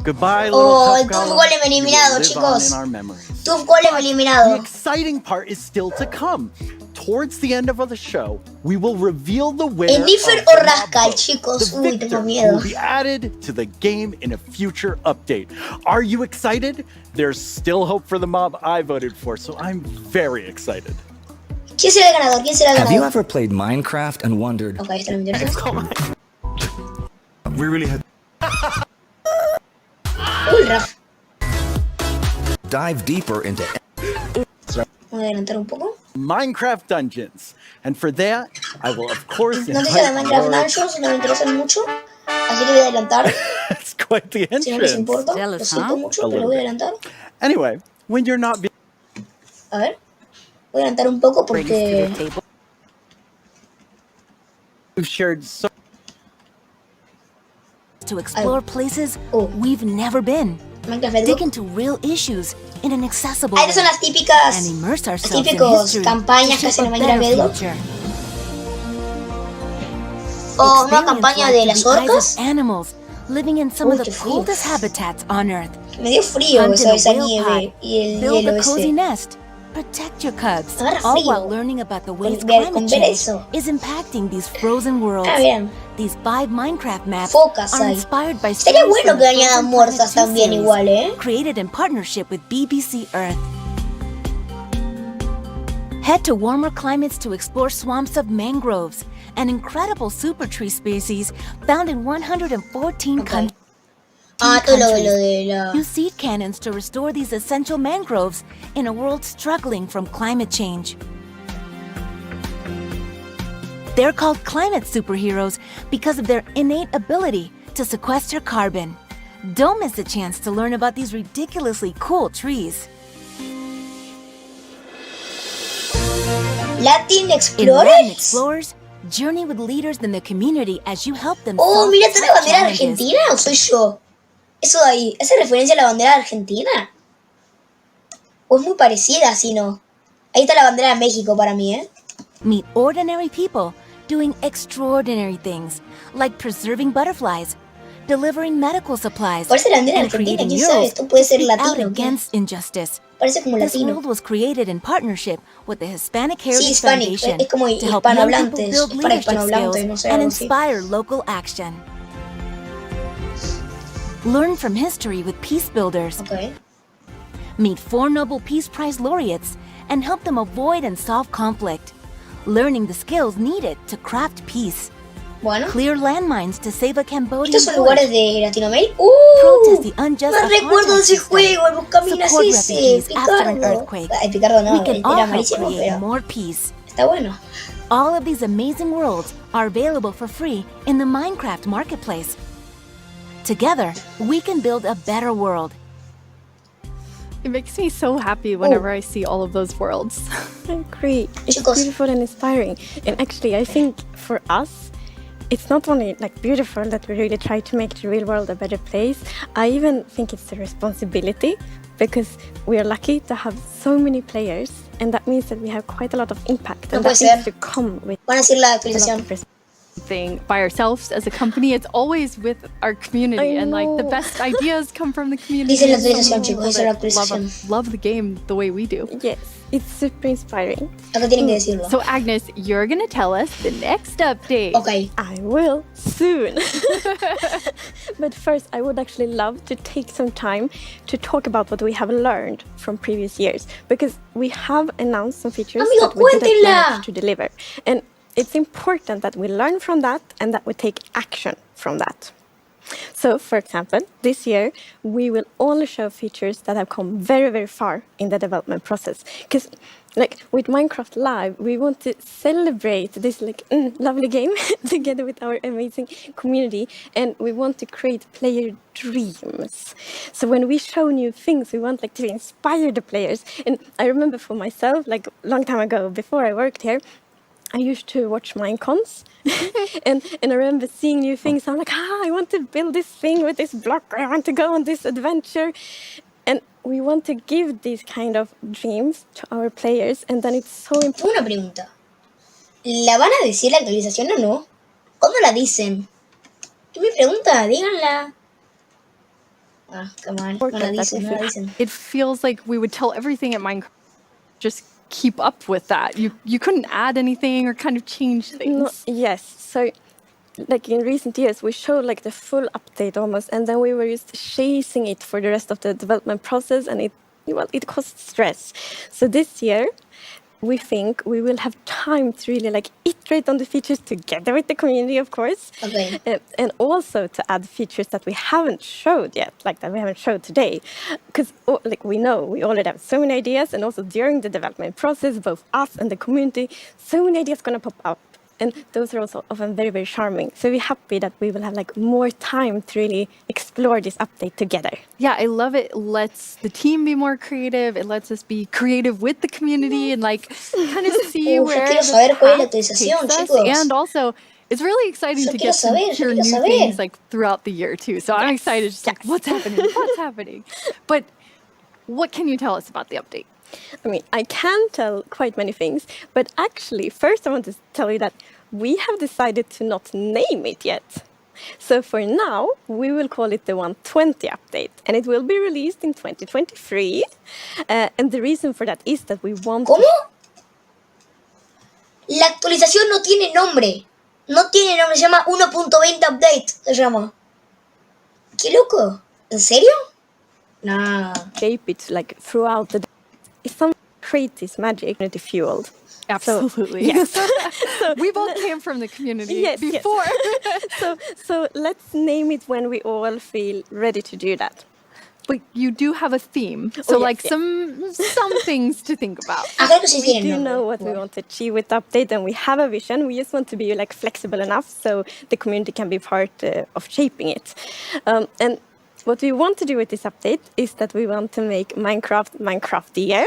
Speaker 3: Goodbye, little
Speaker 1: el
Speaker 3: tough
Speaker 1: Tough
Speaker 3: golem.
Speaker 1: Golem
Speaker 3: You will
Speaker 1: eliminado,
Speaker 3: live on
Speaker 1: chicos.
Speaker 3: in our memories.
Speaker 1: Tough Golem
Speaker 3: The
Speaker 1: eliminado.
Speaker 3: exciting part is still to come. Towards the end of the show, we will reveal the winner
Speaker 1: ¿El Niffer
Speaker 3: of
Speaker 1: o
Speaker 3: the mob
Speaker 1: Rascal,
Speaker 3: vote.
Speaker 1: chicos?
Speaker 3: The
Speaker 1: Uy,
Speaker 3: victor
Speaker 1: tengo miedo.
Speaker 3: will be added to the game in a future update. Are you excited? There's still hope for the mob I voted for, so I'm very excited.
Speaker 1: ¿Quién será el ganador? ¿Quién será el
Speaker 21: Have you
Speaker 1: ganador?
Speaker 21: ever played Minecraft and wondered?
Speaker 1: Ok, está la interesante.
Speaker 21: We really had
Speaker 1: Uy, Raf.
Speaker 21: dive deeper into.
Speaker 1: Voy a adelantar un poco.
Speaker 3: Minecraft Dungeons. And for that, I will of course
Speaker 1: Noticias de
Speaker 3: invite
Speaker 1: Minecraft
Speaker 3: Laura-
Speaker 1: Dungeons no me interesan mucho, así que voy a adelantar.
Speaker 3: It's quite the
Speaker 1: Si no les
Speaker 3: entrance.
Speaker 1: importa, lo siento mucho,
Speaker 3: A
Speaker 1: pero
Speaker 3: little
Speaker 1: voy a
Speaker 3: bit.
Speaker 1: adelantar.
Speaker 3: Anyway, when you're not being
Speaker 1: A ver, voy a adelantar un poco porque
Speaker 3: you've shared so
Speaker 22: to explore places we've never been, dig into real issues in an accessible way,
Speaker 1: estas son las típicas,
Speaker 22: and immerse
Speaker 1: las
Speaker 22: ourselves in
Speaker 1: típicos
Speaker 22: history
Speaker 1: campañas
Speaker 22: to
Speaker 1: que hacen
Speaker 22: shape
Speaker 1: en
Speaker 22: a
Speaker 1: Minecraft
Speaker 22: better
Speaker 1: Bedrock.
Speaker 22: future.
Speaker 1: O una
Speaker 22: Experience
Speaker 1: campaña
Speaker 22: life
Speaker 1: de
Speaker 22: through
Speaker 1: las
Speaker 22: the eyes
Speaker 1: orcas.
Speaker 22: of animals living in some
Speaker 1: Uy,
Speaker 22: of the
Speaker 1: qué frío.
Speaker 22: coldest habitats on Earth.
Speaker 1: Me dio frío
Speaker 22: Hunt in
Speaker 1: esa
Speaker 22: a whale
Speaker 1: nieve
Speaker 22: pod,
Speaker 1: y el
Speaker 22: build
Speaker 1: hielo
Speaker 22: a cozy
Speaker 1: ese.
Speaker 22: nest, protect your cubs,
Speaker 1: Agarra
Speaker 22: all
Speaker 1: frío.
Speaker 22: while learning about the ways
Speaker 1: Con ver
Speaker 22: climate change
Speaker 1: eso.
Speaker 22: is impacting these frozen worlds.
Speaker 1: Bien.
Speaker 22: These 5 Minecraft maps
Speaker 1: Focas
Speaker 22: are
Speaker 1: ahí.
Speaker 22: inspired by
Speaker 1: Estaría
Speaker 22: stories
Speaker 1: bueno
Speaker 22: from
Speaker 1: que
Speaker 22: the
Speaker 1: añadan
Speaker 22: Frozen
Speaker 1: muertas
Speaker 22: Planet 2
Speaker 1: también
Speaker 22: series,
Speaker 1: igual, ¿eh?
Speaker 22: created in partnership with BBC Earth. Head to warmer climates to explore swamps of mangroves, an incredible super tree species found in 114 countries.
Speaker 1: Todo lo de la...
Speaker 22: Use seed cannons to restore these essential mangroves in a world struggling from climate change. They're called climate superheroes because of their innate ability to sequester carbon. Don't miss the chance to learn about these ridiculously cool trees.
Speaker 1: Latin
Speaker 22: In
Speaker 1: Explorers.
Speaker 22: Latin Explorers, journey with leaders in the community as you help them
Speaker 1: Oh,
Speaker 22: solve
Speaker 1: mira, ¿está la
Speaker 22: tough
Speaker 1: bandera de
Speaker 22: challenges.
Speaker 1: Argentina o soy yo? Eso de ahí, ¿hace referencia a la bandera de Argentina? O es muy parecida, si no. Ahí está la bandera de México para mí, ¿eh?
Speaker 22: Meet ordinary people doing extraordinary things, like preserving butterflies, delivering medical supplies,
Speaker 1: Parece la bandera de
Speaker 22: and
Speaker 1: Argentina,
Speaker 22: creating
Speaker 1: quién sabe,
Speaker 22: murals
Speaker 1: esto puede
Speaker 22: to
Speaker 1: ser
Speaker 22: speak out
Speaker 1: latino. ¿Qué?
Speaker 22: against injustice.
Speaker 1: Parece como
Speaker 22: This
Speaker 1: latino.
Speaker 22: world was created in partnership with the Hispanic
Speaker 1: Sí,
Speaker 22: Heritage
Speaker 1: Hispanic,
Speaker 22: Foundation
Speaker 1: es como
Speaker 22: to help young people
Speaker 1: hispanohablantes,
Speaker 22: build
Speaker 1: es para
Speaker 22: leadership
Speaker 1: hispanohablantes,
Speaker 22: skills
Speaker 1: no sé,
Speaker 22: and
Speaker 1: algo así.
Speaker 22: inspire local action. Learn from history with peace builders.
Speaker 1: Okay.
Speaker 22: Meet 4 Nobel Peace Prize laureates and help them avoid and solve conflict, learning the skills needed to craft peace.
Speaker 1: Bueno.
Speaker 22: Clear landmines to save a Cambodian
Speaker 1: ¿Estos son
Speaker 22: village.
Speaker 1: lugares de Latinoamérica?
Speaker 22: Protest the unjust
Speaker 1: Me recuerdo de ese
Speaker 22: apartheid system.
Speaker 1: juego, el Buscaminas
Speaker 22: Support
Speaker 1: ese,
Speaker 22: refugees after an
Speaker 1: Picardo.
Speaker 22: earthquake.
Speaker 1: Ay, Picardo no,
Speaker 22: We can all
Speaker 1: era
Speaker 22: help
Speaker 1: malísimo,
Speaker 22: create
Speaker 1: pero
Speaker 22: more peace.
Speaker 1: está bueno.
Speaker 22: All of these amazing worlds are available for free in the Minecraft marketplace. Together, we can build a better world.
Speaker 2: It makes me so happy whenever I see all of those worlds.
Speaker 18: I agree. It's beautiful and inspiring. And actually, I think for us, it's not only like beautiful that we really try to make the real world a better place. I even think it's a responsibility because we are lucky to have so many players, and that means that we have quite a lot of impact.
Speaker 1: No
Speaker 18: And
Speaker 1: puede
Speaker 18: that needs
Speaker 1: ser.
Speaker 18: to come with
Speaker 1: Van a decir la actualización.
Speaker 2: Thing by ourselves as a company, it's always with our community,
Speaker 18: I
Speaker 2: and like the
Speaker 18: know.
Speaker 2: best ideas come from the community.
Speaker 1: Dice la
Speaker 2: and some
Speaker 1: actualización, chicos,
Speaker 2: people
Speaker 1: dice la
Speaker 2: that
Speaker 1: actualización.
Speaker 2: love the game the way we do.
Speaker 18: Yes, it's super inspiring.
Speaker 1: Acá tienen que decirlo.
Speaker 2: So Agnes, you're gonna tell us the next update.
Speaker 1: Okay.
Speaker 18: I will soon. But first, I would actually love to take some time to talk about what we have learned from previous years, because we have announced some features
Speaker 1: Amigo,
Speaker 18: that we didn't
Speaker 1: cuéntenla.
Speaker 18: manage to deliver. And it's important that we learn from that and that we take action from that. So, for example, this year we will only show features that have come very, very far in the development process. Because, like with Minecraft Live, we want to celebrate this lovely game together with our amazing community, and we want to create player dreams. So when we show new things, we want to inspire the players. And I remember for myself, like a long time ago, before I worked here, I used to watch Minecons, and I remember seeing new things. I'm like, I want to build this thing with this block. I want to go on this adventure. And we want to give these kind of dreams to our players, and then it's so important.
Speaker 1: Una pregunta. ¿La van a decir la actualización o no? ¿Cuándo la dicen? Es mi pregunta, díganla. Ah, come on, no la dicen, no la dicen.
Speaker 2: It feels like we would tell everything at Minecraft. Just keep up with that. You couldn't add anything or kind of change things.
Speaker 18: No, yes, so like in recent years, we showed the full update almost, and then we were just chasing it for the rest of the development process, and it caused stress. So this year, we think we will have time to really iterate on the features together with the community, of course.
Speaker 1: Okay.
Speaker 18: And also to add features that we haven't showed yet, that we haven't showed today. Because we know we already have so many ideas, and also during the development process, both us and the community, so many ideas going to pop up. And those are also often very, very charming. So we're happy that we will have more time to really explore this update together.
Speaker 2: Yeah, I love it. It lets the team be more creative. It lets us be creative with the community and kind of see where
Speaker 1: quiero
Speaker 2: the
Speaker 1: saber cuál es la
Speaker 2: path
Speaker 1: actualización,
Speaker 2: takes us.
Speaker 1: chicos.
Speaker 2: And also, it's really exciting
Speaker 1: Yo
Speaker 2: to
Speaker 1: quiero
Speaker 2: get to
Speaker 1: saber, yo
Speaker 2: hear
Speaker 1: quiero
Speaker 2: new
Speaker 1: saber.
Speaker 2: things throughout the year too. So I'm excited, just what's happening? What's happening? But what can you tell us about the update?
Speaker 18: I mean, I can tell quite many things, but actually, first I want to tell you that we have decided to not name it yet. So for now, we will call it the 120 update, and it will be released in 2023. And the reason for that is that we want...
Speaker 1: ¿Cómo? La actualización no tiene nombre. No tiene nombre, se llama 1.20 update. Se llama. ¿Qué loco? ¿En serio? Nah.
Speaker 18: Shape it like throughout the day. It's some creative magic, community fueled.
Speaker 2: Absolutely.
Speaker 18: So, yes.
Speaker 2: So we both came from the community
Speaker 18: yes,
Speaker 2: before.
Speaker 18: Yes. So let's name it when we all feel ready to do that.
Speaker 2: But you do have a theme, so some things to think about.
Speaker 18: We do know what we want to achieve with the update, and we have a vision. We just want to be like flexible enough so the community can be part of shaping it. And what we want to do with this update is that we want to make Minecraftier.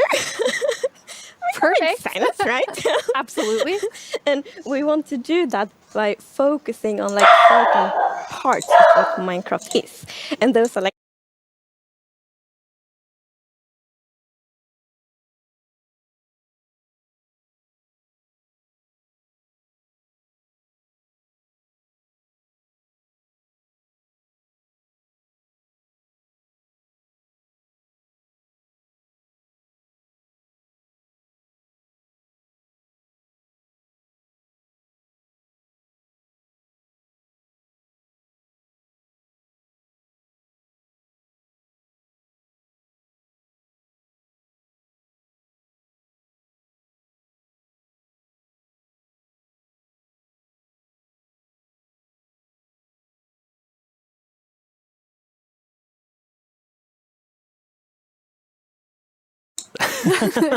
Speaker 2: Perfect.
Speaker 18: Silence, right?
Speaker 2: Absolutely.
Speaker 18: And we want to do that by focusing on like certain parts of what Minecraft is. And those are like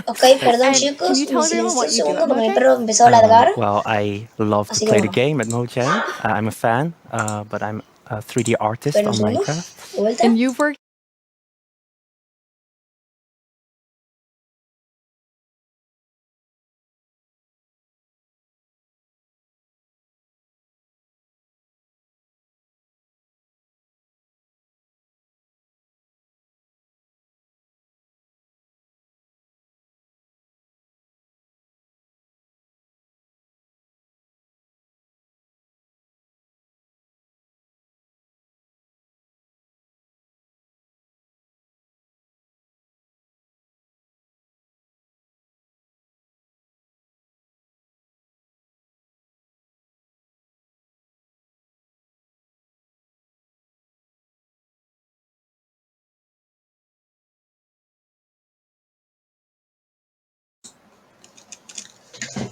Speaker 1: Ok, perdón chicos, me silencio un segundo porque mi perro empezó a ladrar.
Speaker 7: Well, I love to play the game at Mojang. I'm a fan, but I'm a 3D artist on Minecraft.
Speaker 2: And you've worked...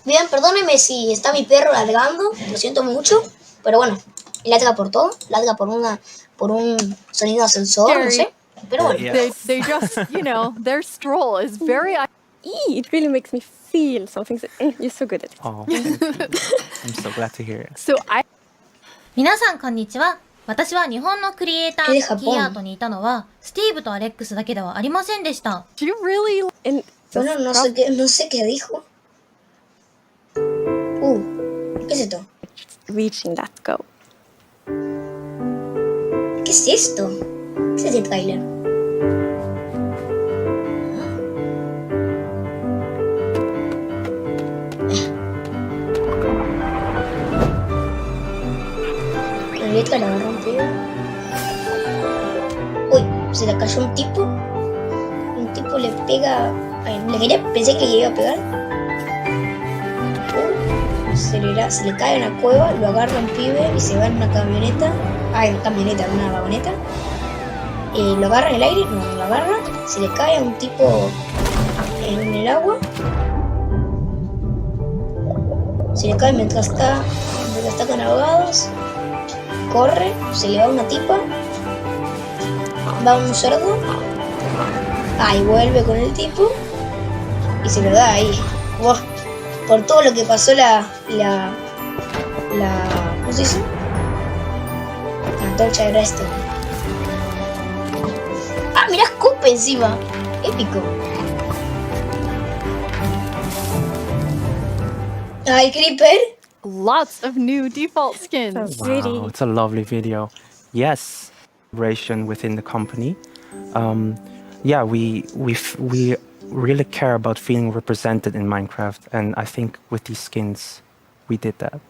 Speaker 1: Bien, perdónenme si está mi perro ladrando, lo siento mucho, pero bueno, ladra por todo, ladra por un sonido de ascensor, no sé, pero bueno.
Speaker 2: They just, you know, their stroll is very...
Speaker 18: It really makes me feel something. You're so good at it.
Speaker 7: Oh, I'm so glad to hear it.
Speaker 2: So
Speaker 9: 皆さんこんにちは。私は日本のクリエイター、キーアートにいたのは、スティーブとアレックスだけではありませんでした。
Speaker 2: Do you really...
Speaker 1: Bueno, no sé qué dijo. ¿Qué es esto?
Speaker 18: Reaching that goal.
Speaker 1: ¿Qué es esto? ¿Qué es este trailer? La letra la va a romper. Uy, se le cayó un tipo. Un tipo le pega. Pensé que le iba a pegar. Se le cae en la cueva, lo agarra un pibe y se va en una camioneta. Una vagoneta. Lo agarra en el aire, no lo agarra. Se le cae a un tipo en el agua. Se le cae mientras está con ahogados. Corre, se le va una tipa. Va un cerdo. Y vuelve con el tipo. Y se lo da ahí. ¡Wow! Por todo lo que pasó ¿cómo se dice? La antorcha de Reston. Ah, mirá, escupe encima. Épico. Ay, Creeper.
Speaker 2: Lots of new default skins.
Speaker 7: Wow, it's a lovely video. Yes, celebration within the company. Yeah, we really care about feeling represented in Minecraft, and I think with these skins we did that.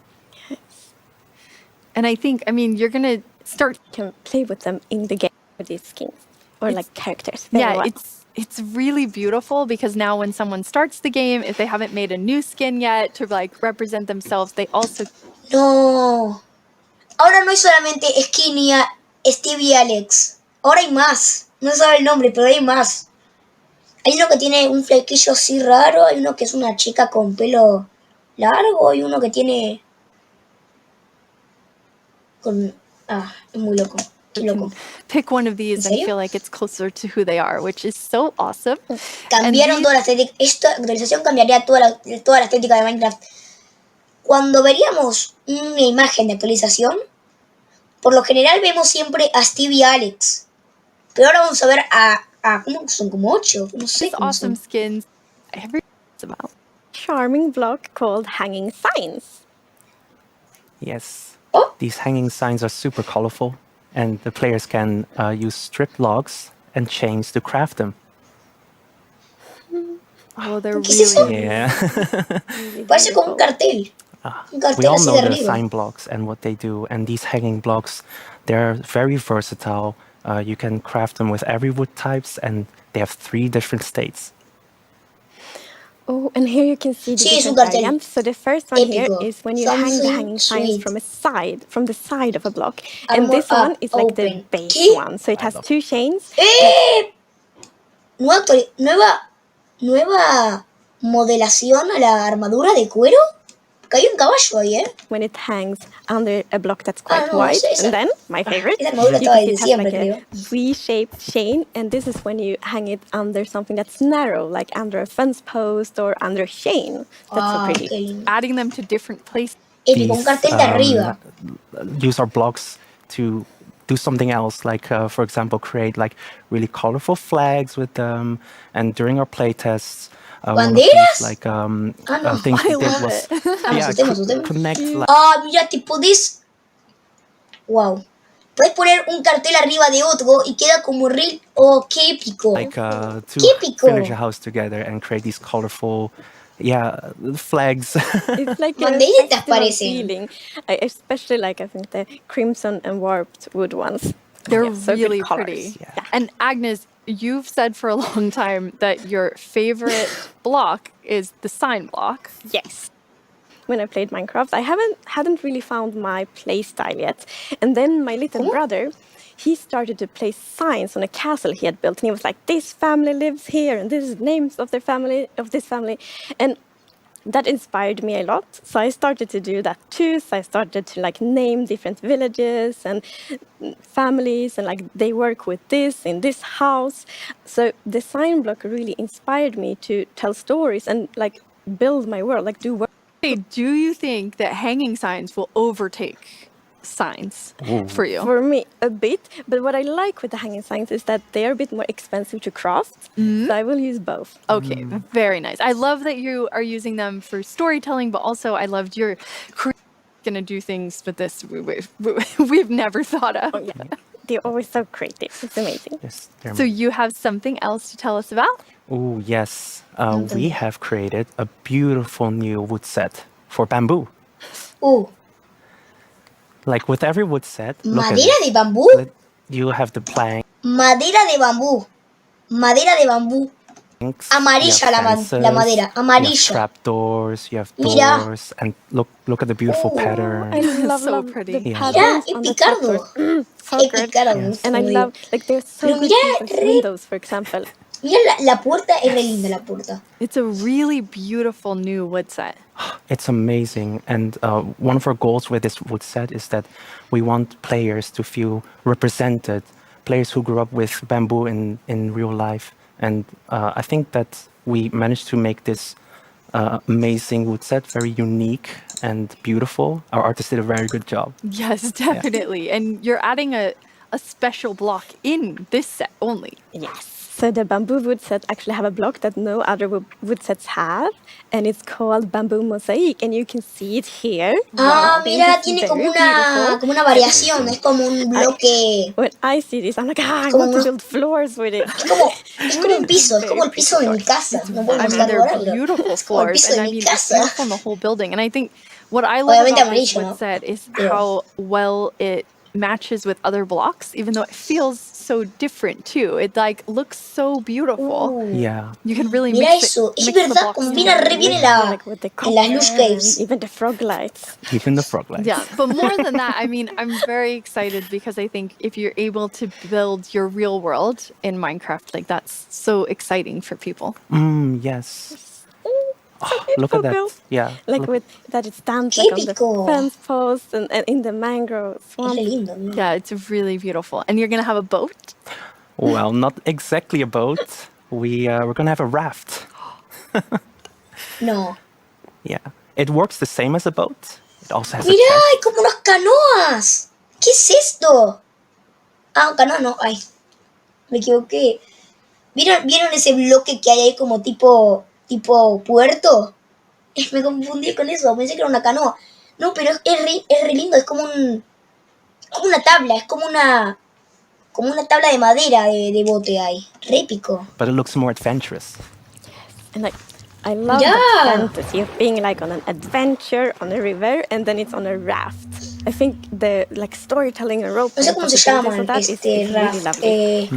Speaker 2: And I think, you're going to start...
Speaker 18: can play with them in the game with these skins or like characters.
Speaker 2: It's really beautiful because now when someone starts the game, if they haven't made a new skin yet to like represent themselves, they also...
Speaker 1: No. Ahora no hay solamente Skinny, Steve y Alex. Ahora hay más. No sabe el nombre, pero hay más. Hay uno que tiene un flequillo así raro, hay uno que es una chica con pelo largo y uno que tiene... es muy loco. Qué loco.
Speaker 2: Pick one of these and feel like it's closer to who they are, which is so awesome.
Speaker 1: Cambiaron toda la estética. Esta actualización cambiaría toda la estética de Minecraft. Cuando veríamos una imagen de actualización, por lo general vemos siempre a Steve y Alex. Pero ahora vamos a ver ¿cómo son? Como 8. No sé cómo
Speaker 2: awesome
Speaker 1: son.
Speaker 2: Skins.
Speaker 18: Charming block called hanging signs.
Speaker 7: Yes. These hanging signs are super colorful, and the players can use strip logs and chains to craft them.
Speaker 2: Oh, they're
Speaker 1: really...
Speaker 7: Yeah.
Speaker 1: Parece como un cartel.
Speaker 7: We all know the sign blocks and what they do, and these hanging blocks, they're very versatile. You can craft them with every wood types, and they have 3 different states.
Speaker 18: Oh, and here you can see the different variants. So the first one here is when you hang the hanging signs from the side of a block. And this one is like the base one. So it has 2 chains.
Speaker 1: Nueva modelación a la armadura de cuero. Que hay un caballo ahí, ¿eh?
Speaker 18: When it hangs under a block that's quite wide. And then, my favorite, you
Speaker 1: armadura
Speaker 18: can see it has like a V-shaped chain. And this is when you hang it under something that's narrow, like under a fence post or under a chain. That's so pretty.
Speaker 2: Adding them to different places.
Speaker 1: Un cartel de arriba.
Speaker 7: Use our blocks to do something else, like for example, create like really colorful flags with them. And during our playtests,
Speaker 1: ¿Banderas?
Speaker 7: Like things we did was connect.
Speaker 1: Mira, tipo this. Wow. Puedes poner un cartel arriba de otro y queda como real. Oh, qué épico.
Speaker 7: Like to finish a house together and create these colorful, flags.
Speaker 18: It's like
Speaker 1: banderitas parecen.
Speaker 18: Feeling. I especially like, I think, the crimson and warped wood ones.
Speaker 2: They're really pretty. Yeah. And Agnes, you've said for a long time that your favorite block is the sign block.
Speaker 18: Yes. When I played Minecraft, I hadn't really found my play style yet. And then my little brother, he started to place signs on a castle he had built. And he was like, this family lives here, and this is names of this family. And that inspired me a lot. So I started to do that too. So I started to like name different villages and families, and like they work with this in this house. So the sign block really inspired me to tell stories and like build my world, like do work.
Speaker 2: Hey, do you think that hanging signs will overtake signs for you?
Speaker 18: For me, a bit. But what I like with the hanging signs is that they are a bit more expensive to craft. So I will use both.
Speaker 2: Okay, very nice. I love that you are using them for storytelling, but also I loved your going to do things with this we've never thought of.
Speaker 18: Oh, yeah. They're always so creative. It's amazing.
Speaker 7: Yes,
Speaker 2: so you have something else to tell us about?
Speaker 7: Oh, yes. We have created a beautiful new wood set for bamboo.
Speaker 1: Oh.
Speaker 7: Like with every wood set.
Speaker 1: ¿Madera de bambú?
Speaker 7: You have the plank.
Speaker 1: Madera de bambú. Madera de bambú. Amarilla la madera. Amarilla.
Speaker 7: Trapdoors, you have doors, and look at the beautiful pattern.
Speaker 18: I love
Speaker 2: so pretty.
Speaker 18: The patterns on the
Speaker 1: Picardo.
Speaker 18: So good. Yes. And I love, like, there's so good windows, for example.
Speaker 1: Mira la puerta, es re linda la puerta.
Speaker 2: It's a really beautiful new wood set.
Speaker 7: It's amazing. And one of our goals with this wood set is that we want players to feel represented, players who grew up with bamboo in real life. And I think that we managed to make this amazing wood set very unique and beautiful. Our artist did a very good job.
Speaker 2: Yes, definitely. Yeah. And you're adding a special block in this set only.
Speaker 18: Yes. So the bamboo wood set actually have a block that no other wood sets have, and it's called bamboo mosaic, and you can see it here.
Speaker 1: Mira, tiene como una variación, es como un bloque.
Speaker 18: When I see this, I'm like, I want to build floors with it.
Speaker 1: Es como un piso, es como el piso de mi casa. No
Speaker 2: they're beautiful floors, and I mean, it's beautiful in the whole building. And I think What I love
Speaker 1: Obviamente
Speaker 2: about this
Speaker 1: amarillo, ¿no?
Speaker 2: wood set is
Speaker 1: Pero-
Speaker 2: how well it matches with other blocks, even though it feels so different too. It like looks so beautiful.
Speaker 7: Yeah.
Speaker 2: You can really
Speaker 1: Mira
Speaker 2: mix
Speaker 1: eso,
Speaker 2: it,
Speaker 1: es
Speaker 2: mix the
Speaker 1: verdad,
Speaker 2: blocks
Speaker 1: combina
Speaker 2: together.
Speaker 1: re bien
Speaker 18: Like with the
Speaker 1: en las loose
Speaker 18: copper and
Speaker 1: caves.
Speaker 18: even the frog lights.
Speaker 7: Even the frog lights.
Speaker 2: Yeah, but more than that, I mean, I'm very excited because I think if you're able to build your real world in Minecraft, like that's so exciting for people.
Speaker 7: Yes. Look at that.
Speaker 18: built.
Speaker 7: Yeah.
Speaker 18: Like
Speaker 7: look-
Speaker 18: with that it stands like on the
Speaker 1: Típico.
Speaker 18: fence post and in the mangrove
Speaker 1: Es
Speaker 18: swamp.
Speaker 1: re lindo, mira.
Speaker 2: Yeah, it's really beautiful. And you're going to have a boat?
Speaker 7: Well, not exactly a boat. We're gonna have a raft.
Speaker 1: No.
Speaker 7: Yeah. It works the same as a boat. It also has a
Speaker 1: Mirá,
Speaker 7: chest.
Speaker 1: hay como unas canoas. ¿Qué es esto? Ah, canoa no. Ay, me equivoqué. ¿Vieron ese bloque que hay ahí como tipo puerto? Me confundí con eso, pensé que era una canoa. No, pero es re lindo, es como una tabla, es como una tabla de madera de bote ahí. Re épico.
Speaker 7: But it looks more adventurous.
Speaker 18: And like I love
Speaker 1: Yeah.
Speaker 18: that fantasy of being like on an adventure on a river and then it's on a raft. I think the like storytelling and role
Speaker 1: No sé cómo se llaman,
Speaker 18: of that is really
Speaker 1: raft.
Speaker 18: lovely.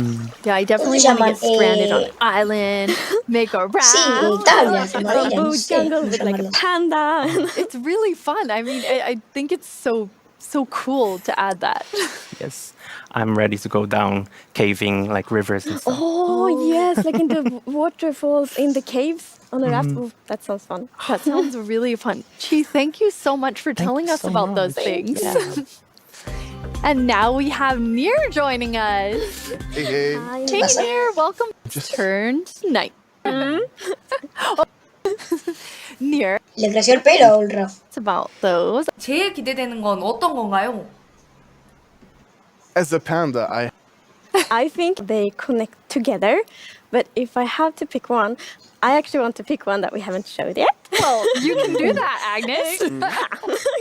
Speaker 2: Yeah, I definitely
Speaker 1: se
Speaker 2: want to
Speaker 1: llaman?
Speaker 2: get stranded on an island, make a raft.
Speaker 1: Sí, tablas de
Speaker 18: A
Speaker 1: madera, no
Speaker 18: bamboo
Speaker 1: sé
Speaker 18: jungle
Speaker 1: cómo
Speaker 18: with like a
Speaker 1: llamarlos.
Speaker 18: panda.
Speaker 2: It's really fun. I mean, I think it's so cool to add that.
Speaker 7: Yes. I'm ready to go down caving like rivers and stuff.
Speaker 18: Oh yes, like in the waterfalls in the caves on a raft. Ooh, that sounds fun.
Speaker 2: That sounds really fun. Chi, thank you so much for telling us
Speaker 7: so
Speaker 2: about those
Speaker 7: much.
Speaker 2: things.
Speaker 7: Yeah.
Speaker 2: And now we have Nier joining us.
Speaker 10: Hey.
Speaker 2: Hey, Nier, welcome. Turn tonight. Nier.
Speaker 1: Le creció el pelo, Ulraf.
Speaker 2: It's about those.
Speaker 11: 제일 기대되는 건 어떤 건가요?
Speaker 10: As a panda,
Speaker 18: I think they connect together, but if I have to pick one, I actually want to pick one that we haven't showed yet.
Speaker 2: Well, you can do that, Agnes.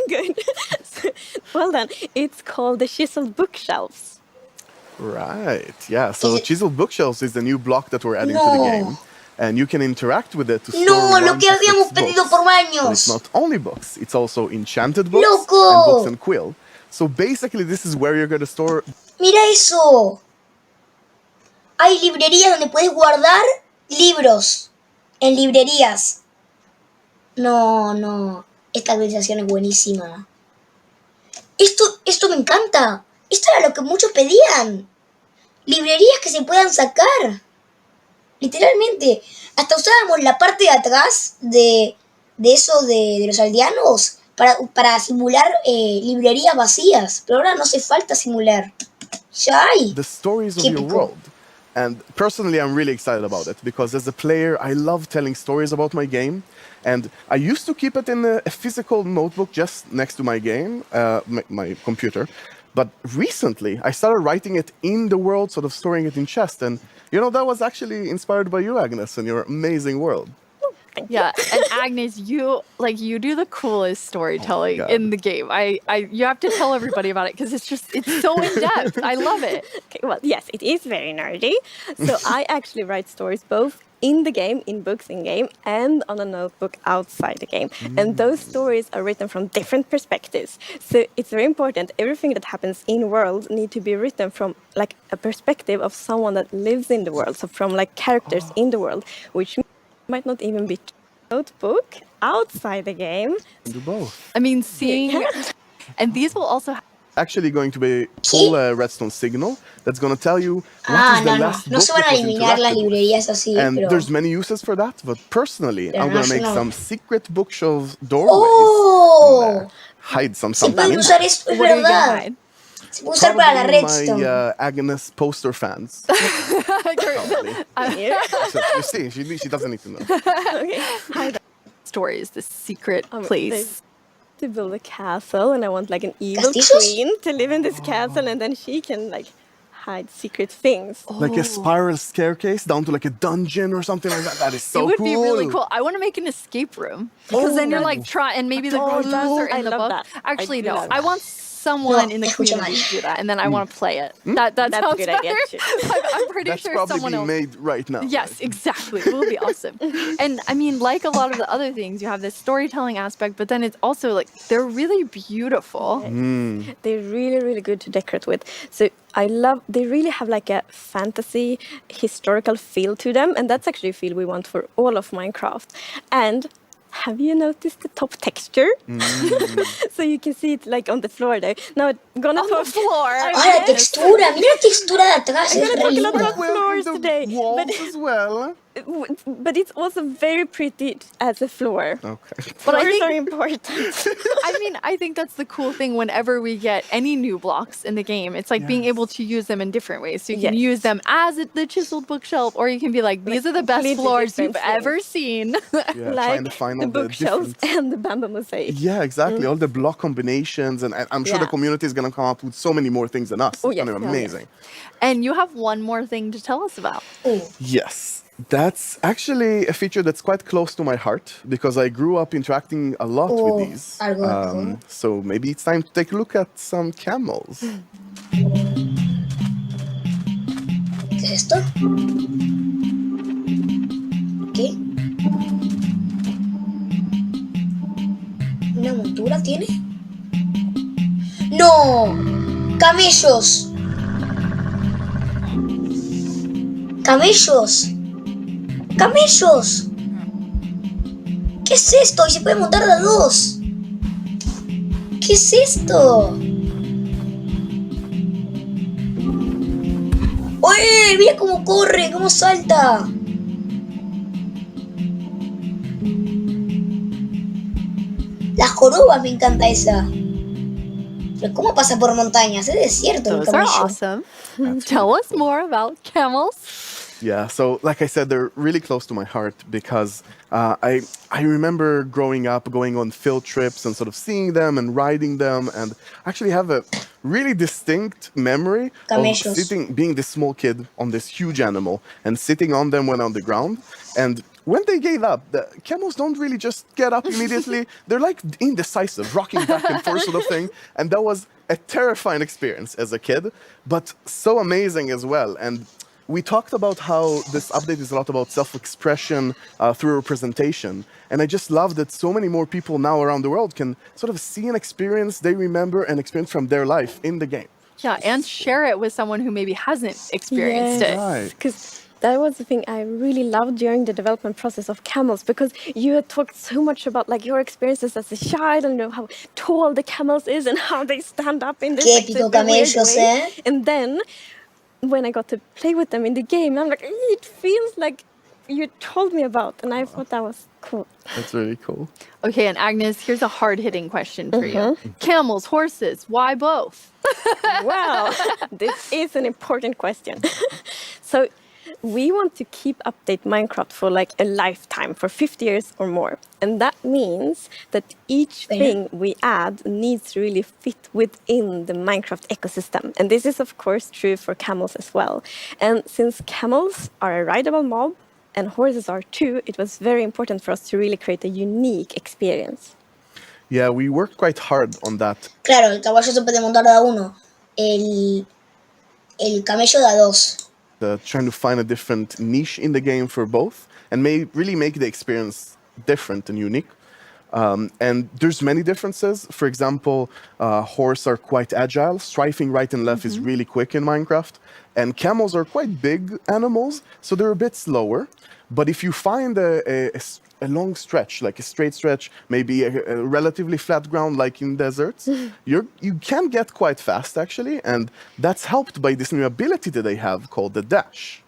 Speaker 18: Good. Well done. It's called the chiseled bookshelves.
Speaker 10: Right, yeah. So chiseled bookshelves is the new block that we're adding to the
Speaker 1: No.
Speaker 10: game. And you can interact with it to store
Speaker 1: No, lo
Speaker 10: 1
Speaker 1: que
Speaker 10: to 6
Speaker 1: habíamos pedido
Speaker 10: books.
Speaker 1: por
Speaker 10: But it's
Speaker 1: años.
Speaker 10: not only books, it's also enchanted books
Speaker 1: ¡Loco!
Speaker 10: and books and quill. So basically this is where you're going to store...
Speaker 1: Mira eso. Hay librerías donde puedes guardar libros. En librerías. No. Esta actualización es buenísima. Esto me encanta. Esto era lo que muchos pedían. Librerías que se puedan sacar. Literalmente. Hasta usábamos la parte de atrás de eso de los aldeanos para simular librerías vacías. Pero ahora no hace falta simular. Ya hay.
Speaker 10: The stories of
Speaker 1: Qué
Speaker 10: your
Speaker 1: épico.
Speaker 10: world. And personally, I'm really excited about it because as a player, I love telling stories about my game. And I used to keep it in a physical notebook just next to my game, my computer. But recently, I started writing it in the world, sort of storing it in chest. And, that was actually inspired by you, Agnes, and your amazing world.
Speaker 2: Yeah, and Agnes, you do the coolest storytelling
Speaker 10: God.
Speaker 2: in the game. You have to tell everybody about it because it's so in depth. I love it.
Speaker 18: Okay, well, yes, it is very nerdy. So I actually write stories both in the game, in books in game, and on a notebook outside the game. And those stories are written from different perspectives. So it's very important. Everything that happens in world need to be written from like a perspective of someone that lives in the world. So from like characters in the world, which might not even be notebook outside the game.
Speaker 10: Do both.
Speaker 2: I mean, seeing, and these will also.
Speaker 10: Actually going to be full redstone signal that's going to tell you what is the last
Speaker 1: No
Speaker 10: book
Speaker 1: se van a
Speaker 10: that was
Speaker 1: eliminar las
Speaker 10: interacted with.
Speaker 1: librerías así,
Speaker 10: And
Speaker 1: pero...
Speaker 10: there's many uses for that, but personally,
Speaker 1: Pero
Speaker 10: I'm going to make
Speaker 1: no.
Speaker 10: some secret bookshelf doorways.
Speaker 1: ¡Oh!
Speaker 10: Hide some
Speaker 1: Se
Speaker 10: something
Speaker 1: pueden
Speaker 10: in
Speaker 1: usar
Speaker 10: there.
Speaker 1: esto, es verdad. Se puede usar para la
Speaker 10: Probably
Speaker 1: redstone.
Speaker 10: my Agnes poster fans. So, you see, she doesn't need to know.
Speaker 18: Okay.
Speaker 2: Stories, the secret place.
Speaker 18: To build a castle, and I want like an evil
Speaker 1: Castillos?
Speaker 18: queen to live in this castle, and then she can like hide secret things.
Speaker 10: Like a spiral staircase down to like a dungeon or something like that. That is so
Speaker 2: It would
Speaker 10: cool.
Speaker 2: be really cool. I want to make an escape room because then you're like and maybe the
Speaker 18: Oh,
Speaker 2: clues are
Speaker 18: I
Speaker 2: in the
Speaker 18: love
Speaker 2: book.
Speaker 18: that.
Speaker 2: Actually,
Speaker 18: I do
Speaker 2: no.
Speaker 18: love
Speaker 2: I
Speaker 18: that.
Speaker 2: want someone in the community to do that, and then I want to play it. That
Speaker 18: That's a
Speaker 2: sounds
Speaker 18: good
Speaker 2: better.
Speaker 18: idea, too.
Speaker 2: I'm pretty
Speaker 10: That's
Speaker 2: sure
Speaker 10: probably
Speaker 2: someone
Speaker 10: being
Speaker 2: else.
Speaker 10: made right now.
Speaker 2: Yes, exactly. It will be awesome. And I mean, like a lot of the other things, you have this storytelling aspect, but then it's also like they're really beautiful.
Speaker 18: They're really, really good to decorate with. So they really have like a fantasy, historical feel to them. And that's actually a feel we want for all of Minecraft. And have you noticed the top texture? So you can see it like on the floor there. Now, gonna
Speaker 2: On
Speaker 18: talk
Speaker 2: the floor.
Speaker 1: Ah, la textura, mira la textura de atrás, es re linda.
Speaker 18: floors today.
Speaker 10: Walls as well.
Speaker 18: But it's also very pretty as a floor.
Speaker 10: Okay.
Speaker 2: But I
Speaker 18: Floors
Speaker 2: think-
Speaker 18: are important.
Speaker 2: I mean, I think that's the cool thing whenever we get any new blocks in the game. It's like being able to use them in different ways. So you can use them as the chiseled bookshelf, or you can be like, these are the best
Speaker 18: completely
Speaker 2: floors you've
Speaker 18: different
Speaker 2: ever seen.
Speaker 10: Yeah, trying to find
Speaker 18: the
Speaker 10: all the
Speaker 18: bookshelves
Speaker 10: different...
Speaker 18: and the bamboo mosaic.
Speaker 10: Yeah, exactly. All the block combinations, and I'm sure the community is going to come up with so many more things than us.
Speaker 18: Oh,
Speaker 10: It's
Speaker 18: yes.
Speaker 10: going to be amazing.
Speaker 2: And you have one more thing to tell us about.
Speaker 10: Yes. That's actually a feature that's quite close to my heart because I grew up interacting a lot with these. So maybe it's time to take a look at some camels.
Speaker 1: ¿Qué es esto? ¿Qué? ¿Una montura tiene? ¡No! ¡Camellos! ¡Camellos! ¡Camellos! ¿Qué es esto? Y se puede montar de a dos. ¿Qué es esto? ¡Oye! Mira cómo corre, cómo salta. Las jorobas, me encanta esa. Pero ¿cómo pasa por montañas? Es desierto el
Speaker 2: Those are
Speaker 1: camello.
Speaker 2: awesome. Tell us more about camels.
Speaker 10: Yeah, so like I said, they're really close to my heart because I remember growing up, going on field trips and sort of seeing them and riding them, and actually have a really distinct memory of being this small kid on this huge animal and sitting on them when on the ground. And when they gave up, the camels don't really just get up immediately. They're like indecisive, rocking back and forth sort of thing. And that was a terrifying experience as a kid, but so amazing as well. And we talked about how this update is a lot about self-expression through representation. And I just love that so many more people now around the world can sort of see an experience they remember and experience from their life in the game.
Speaker 2: Yeah, and share it with someone who maybe hasn't experienced it.
Speaker 10: Right.
Speaker 18: Because that was the thing I really loved during the development process of camels, because you had talked so much about like your experiences as a child and how tall the camels is and how they stand up in this like, super weird way. And then when I got to play with them in the game, I'm like, it feels like you told me about, and I thought that was cool.
Speaker 10: That's really cool.
Speaker 2: Okay, and Agnes, here's a hard-hitting question for you. Camels, horses, why both?
Speaker 18: Wow, this is an important question. So we want to keep update Minecraft for like a lifetime, for 50 years or more. And that means that each thing we add needs to really fit within the Minecraft ecosystem. And this is of course true for camels as well. And since camels are a rideable mob and horses are too, it was very important for us to really create a unique experience.
Speaker 10: Yeah, we worked quite hard on that.
Speaker 1: Claro, el caballo se puede montar de a uno. El camello de a dos.
Speaker 10: Trying to find a different niche in the game for both and really make the experience different and unique. And there's many differences. For example, horses are quite agile. Strafing right and left is really quick in Minecraft. And camels are quite big animals, so they're a bit slower. But if you find a long stretch, like a straight stretch, maybe a relatively flat ground like in deserts, you can get quite fast actually, and that's helped by this new ability that they have called the dash.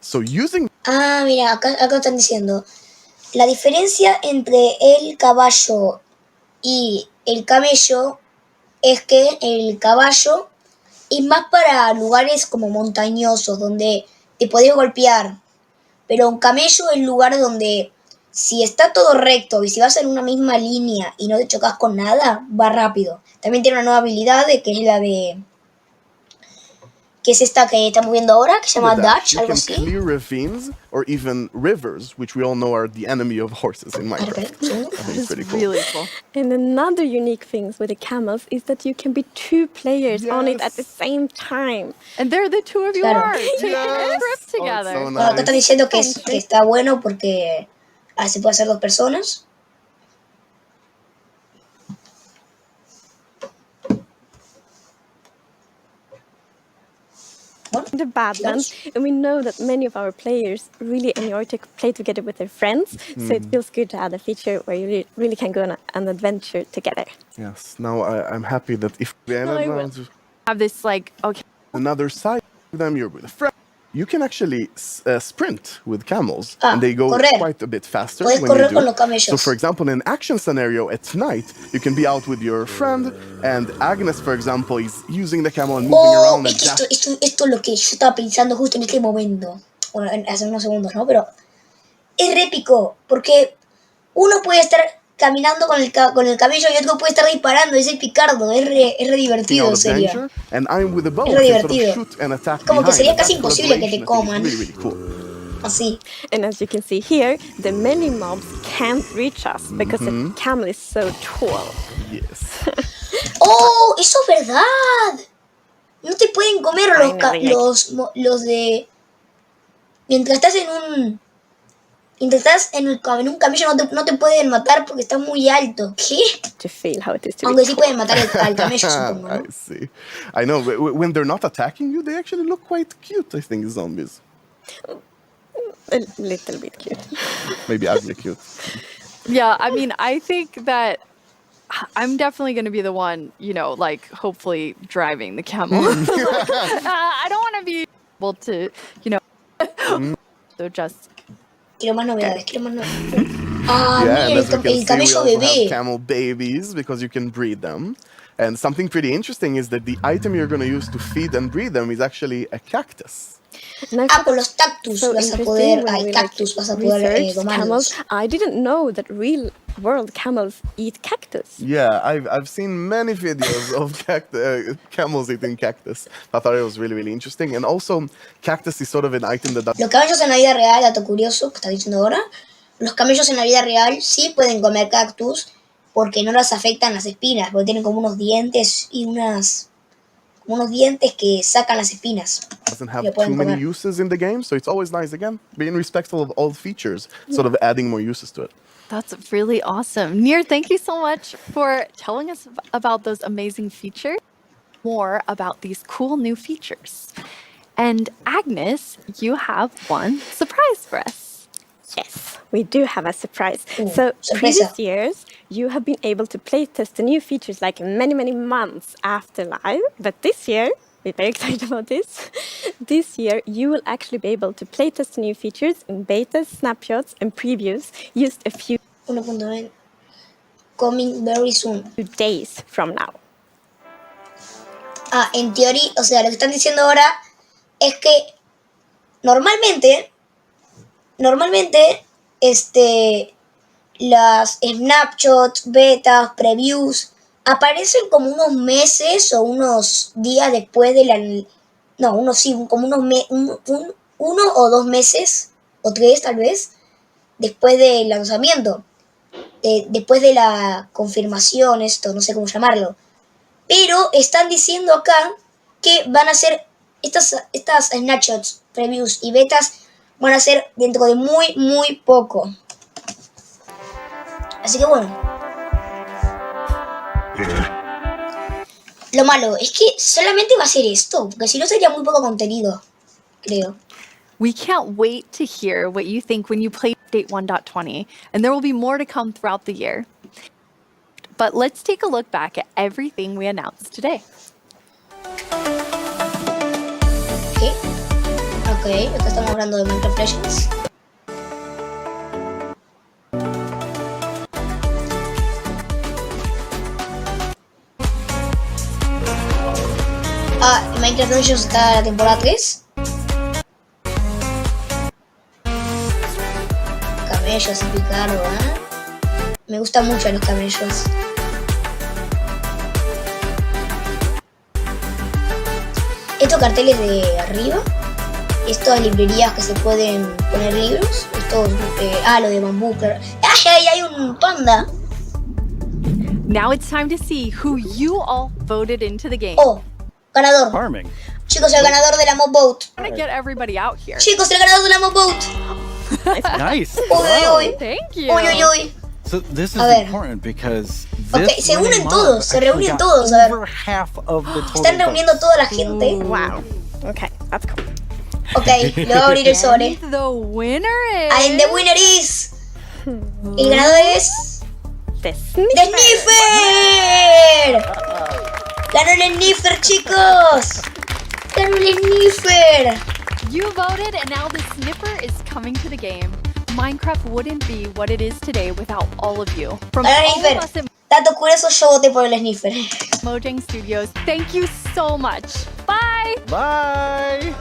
Speaker 10: So using...
Speaker 1: Ah, mira, acá están diciendo, la diferencia entre el caballo y el camello es que el caballo es más para lugares como montañosos, donde te podés golpear, pero un camello es el lugar donde si está todo recto y si vas en una misma línea y no te chocas con nada, va rápido. También tiene una nueva habilidad que es la de que es esta que estamos viendo ahora, que se llama Dutch,
Speaker 10: you
Speaker 1: algo
Speaker 10: can
Speaker 1: así.
Speaker 10: clear ravines or even rivers, which we all know are the enemy of horses in Minecraft. I think it's pretty cool.
Speaker 2: Really cool.
Speaker 18: And another unique thing with the camels is that you can be 2 players on it at the same time.
Speaker 2: And there the 2 of you
Speaker 1: Claro.
Speaker 2: are taking a trip together.
Speaker 10: so
Speaker 1: Bueno, acá están diciendo que está bueno porque se puede hacer 2 personas.
Speaker 18: The Badlands, and we know that many of our players really enjoy to play together with their friends, so it feels good to add a feature where you really can go on an adventure together.
Speaker 10: Yes, now I'm happy that if we end up
Speaker 2: Have this like, okay.
Speaker 10: Another side of them, you're with a friend. You can actually sprint with camels, and they go quite a bit faster
Speaker 1: Puedes
Speaker 10: when
Speaker 1: correr
Speaker 10: you do.
Speaker 1: con los camellos.
Speaker 10: So, for example, in an action scenario at night, you can be out with your friend, and Agnes, for example, is using the camel and moving around.
Speaker 1: Es que esto es lo que yo estaba pensando justo en este momento. Bueno, hace unos segundos, ¿no? Pero es re épico, porque uno puede estar caminando con el camello y otro puede estar disparando. Es el picardo, es re divertido, en serio.
Speaker 10: And I'm with the bow,
Speaker 1: Es re divertido.
Speaker 10: sort of shoot and attack
Speaker 1: Como que
Speaker 10: behind.
Speaker 1: sería casi
Speaker 10: That
Speaker 1: imposible que te
Speaker 10: collaboration, I
Speaker 1: coman.
Speaker 10: think, is really, really cool.
Speaker 1: Así.
Speaker 18: And as you can see here, the many mobs can't reach us because the camel is so tall.
Speaker 10: Yes.
Speaker 1: ¡Oh! ¡Eso es verdad! No te pueden comer los de... Mientras estás en un... Mientras estás en un camello no te pueden matar porque está muy alto. ¿Qué? Aunque sí pueden matar al camello, supongo, ¿no?
Speaker 10: I see. I know. When they're not attacking you, they actually look quite cute, I think, zombies.
Speaker 18: A little bit cute.
Speaker 10: Maybe ugly cute.
Speaker 2: Yeah, I mean, I think that I'm definitely going to be the one, you know, like, hopefully driving the camel. I don't want to be able to, you know, so just...
Speaker 1: Quiero más novedades.
Speaker 10: Yeah, and as we can
Speaker 1: el
Speaker 10: see,
Speaker 1: camello
Speaker 10: we also
Speaker 1: bebé.
Speaker 10: have camel babies because you can breed them. And something pretty interesting is that the item you're going to use to feed and breed them is actually a cactus.
Speaker 1: Con los cactus vas a poder... cactus vas a poder domarlos.
Speaker 18: I didn't know that real world camels eat cactus.
Speaker 10: Yeah, I've seen many videos of camels eating cactus. I thought it was really, really interesting. And also, cactus is sort of an item that...
Speaker 1: Los camellos en la vida real, dato curioso que está diciendo ahora, los camellos en la vida real sí pueden comer cactus porque no las afectan las espinas, porque tienen como unos dientes y unos dientes que sacan las espinas.
Speaker 10: Doesn't have too many uses in the game, so it's always nice, again, being respectful of all features, sort of adding more uses to it.
Speaker 2: That's really awesome. Nir, thank you so much for telling us about those amazing features, more about these cool new features. And Agnes, you have one surprise for us.
Speaker 18: Yes, we do have a surprise. So previous years, you have been able to playtest the new features like many, many months after live. But this year, we're very excited about this. This year, you will actually be able to playtest the new features in betas, snapshots, and previews just a few
Speaker 1: 1.20 coming very soon.
Speaker 18: 2 days from now.
Speaker 1: En teoría, o sea, lo que están diciendo ahora es que normalmente, las snapshots, betas, previews aparecen como unos meses o unos días después de la... No, como uno o 2 meses, o 3 tal vez, después del lanzamiento. Después de la confirmación, no sé cómo llamarlo. Pero están diciendo acá que van a ser estas snapshots, previews y betas van a ser dentro de muy, muy poco. Así que bueno. Lo malo es que solamente va a ser esto, porque si no sería muy poco contenido, creo.
Speaker 2: We can't wait to hear what you think when you play Update 1.20, and there will be more to come throughout the year. But let's take a look back at everything we announced today.
Speaker 1: Ok, acá estamos hablando de Minecraft Legends. En Minecraft Legends está la temporada 3. Camellos y picardo, Me gustan mucho los camellos. Estos carteles de arriba. Estas librerías que se pueden poner libros. Estos, lo de bambú. ¡Ay, hay un panda!
Speaker 2: Now it's time to see who you all voted into the game.
Speaker 1: Oh, ganador.
Speaker 3: Farming.
Speaker 1: Chicos, el ganador de la mob boat.
Speaker 2: I'm gonna get everybody out here.
Speaker 1: Chicos, el ganador de la mob boat.
Speaker 3: Nice.
Speaker 1: Uy, uy, uy.
Speaker 2: Thank you.
Speaker 1: Uy, uy, uy.
Speaker 3: So this is
Speaker 1: A ver.
Speaker 3: important because
Speaker 1: Ok,
Speaker 3: this
Speaker 1: se unen
Speaker 3: winning
Speaker 1: todos,
Speaker 3: mob
Speaker 1: se
Speaker 3: actually
Speaker 1: reúnen
Speaker 3: got
Speaker 1: todos, a ver.
Speaker 3: over half of the total
Speaker 1: Están reuniendo
Speaker 3: votes.
Speaker 1: toda la gente.
Speaker 18: Wow. Okay, that's cool.
Speaker 1: Ok, le voy a abrir el sobre.
Speaker 2: And the winner is...
Speaker 1: And the winner is... El ganador es...
Speaker 18: The
Speaker 1: ¡The Sniffer! ¡Ganó el Sniffer, chicos! ¡Ganó el Sniffer!
Speaker 2: You voted, and now the Sniffer is coming to the game. Minecraft wouldn't be what it is today without all of you. From
Speaker 1: Ganó el
Speaker 2: all of us
Speaker 1: Sniffer.
Speaker 2: at
Speaker 1: Dato curioso, yo voté por el Sniffer.
Speaker 2: Mojang Studios, thank you so much. Bye!
Speaker 3: Bye!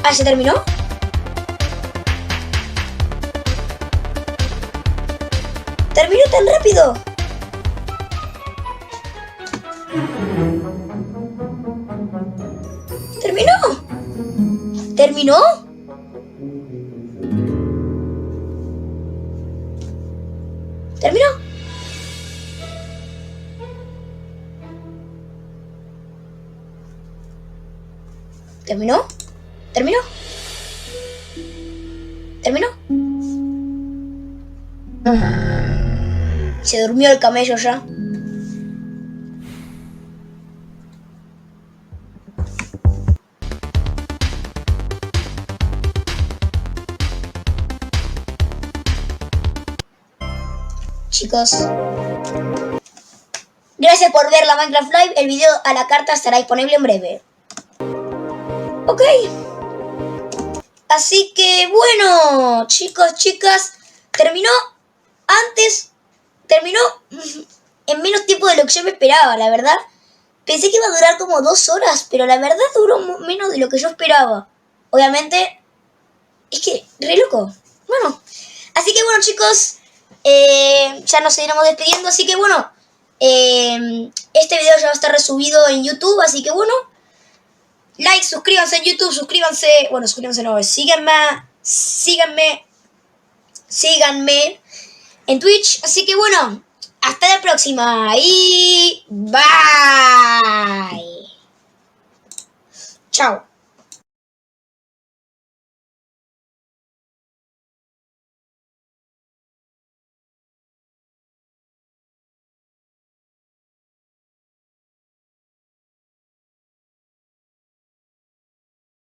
Speaker 1: Ah, ¿se terminó? ¿Terminó tan rápido? ¿Terminó? ¿Terminó? ¿Terminó? ¿Terminó? ¿Terminó? ¿Terminó? Se durmió el camello ya. Chicos, gracias por ver la Minecraft Live. El video a la carta estará disponible en breve. Ok. Así que bueno, chicos, chicas, terminó en menos tiempo de lo que yo me esperaba, la verdad. Pensé que iba a durar como 2 horas, pero la verdad duró menos de lo que yo esperaba. Obviamente, es que, re loco. Bueno, así que bueno, chicos, ya nos seguiremos despidiendo. Así que bueno, este video ya va a estar resubido en YouTube, así que bueno. Like, suscríbanse en YouTube, suscríbanse. Bueno, suscríbanse no, síganme en Twitch. Así que bueno, hasta la próxima y bye. Chao.